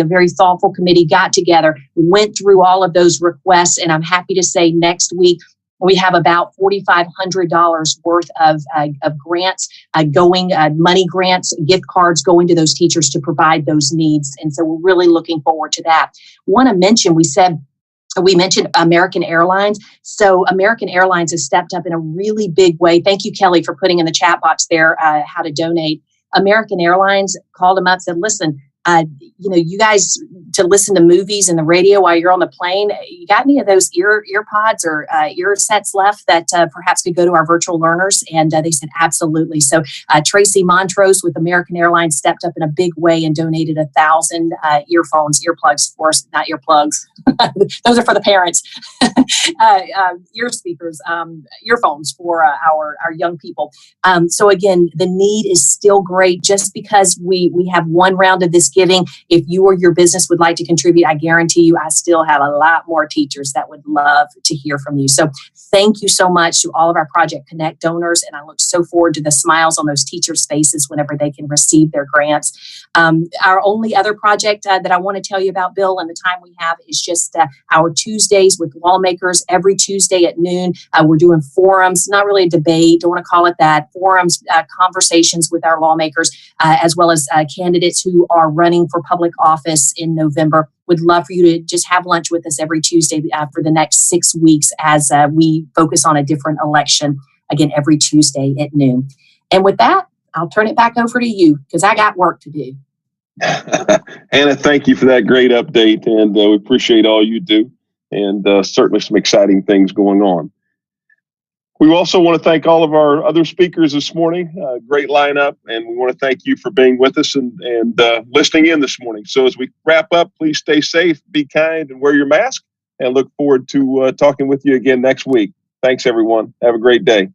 very thoughtful committee got together, went through all of those requests, and I'm happy to say next week, we have about $4,500 worth of grants going, money grants, gift cards going to those teachers to provide those needs. And so we're really looking forward to that. Want to mention, we mentioned American Airlines. So American Airlines has stepped up in a really big way. Thank you, Kelly, for putting in the chat box there how to donate. American Airlines called them up, said, listen, you guys to listen to movies and the radio while you're on the plane, you got any of those ear pods or ear sets left that perhaps could go to our virtual learners? And they said, absolutely. So Tracy Montrose with American Airlines stepped up in a big way and donated 1,000 earplugs for us, not earplugs. Those are for the parents. Ear speakers, earphones for our young people. So again, the need is still great. Just because we have one round of this giving, if you or your business would like to contribute, I guarantee you I still have a lot more teachers that would love to hear from you. So thank you so much to all of our Project Connect donors, and I look so forward to the smiles on those teachers' faces whenever they can receive their grants. Our only other project that I want to tell you about, Bill, and the time we have is just our Tuesdays with lawmakers. Every Tuesday at noon, we're doing forums, not really a debate, don't want to call it that, forums, conversations with our lawmakers, as well as candidates who are running for public office in November. Would love for you to just have lunch with us every Tuesday for the next 6 weeks as we focus on a different election. again, every Tuesday at noon. And with that, I'll turn it back over to you because I got work to do. Hannah, thank you for that great update, and we appreciate all you do, and certainly some exciting things going on. We also want to thank all of our other speakers this morning. Great lineup, and we want to thank you for being with us and listening in this morning. So as we wrap up, please stay safe, be kind, and wear your mask, and look forward to talking with you again next week. Thanks, everyone. Have a great day.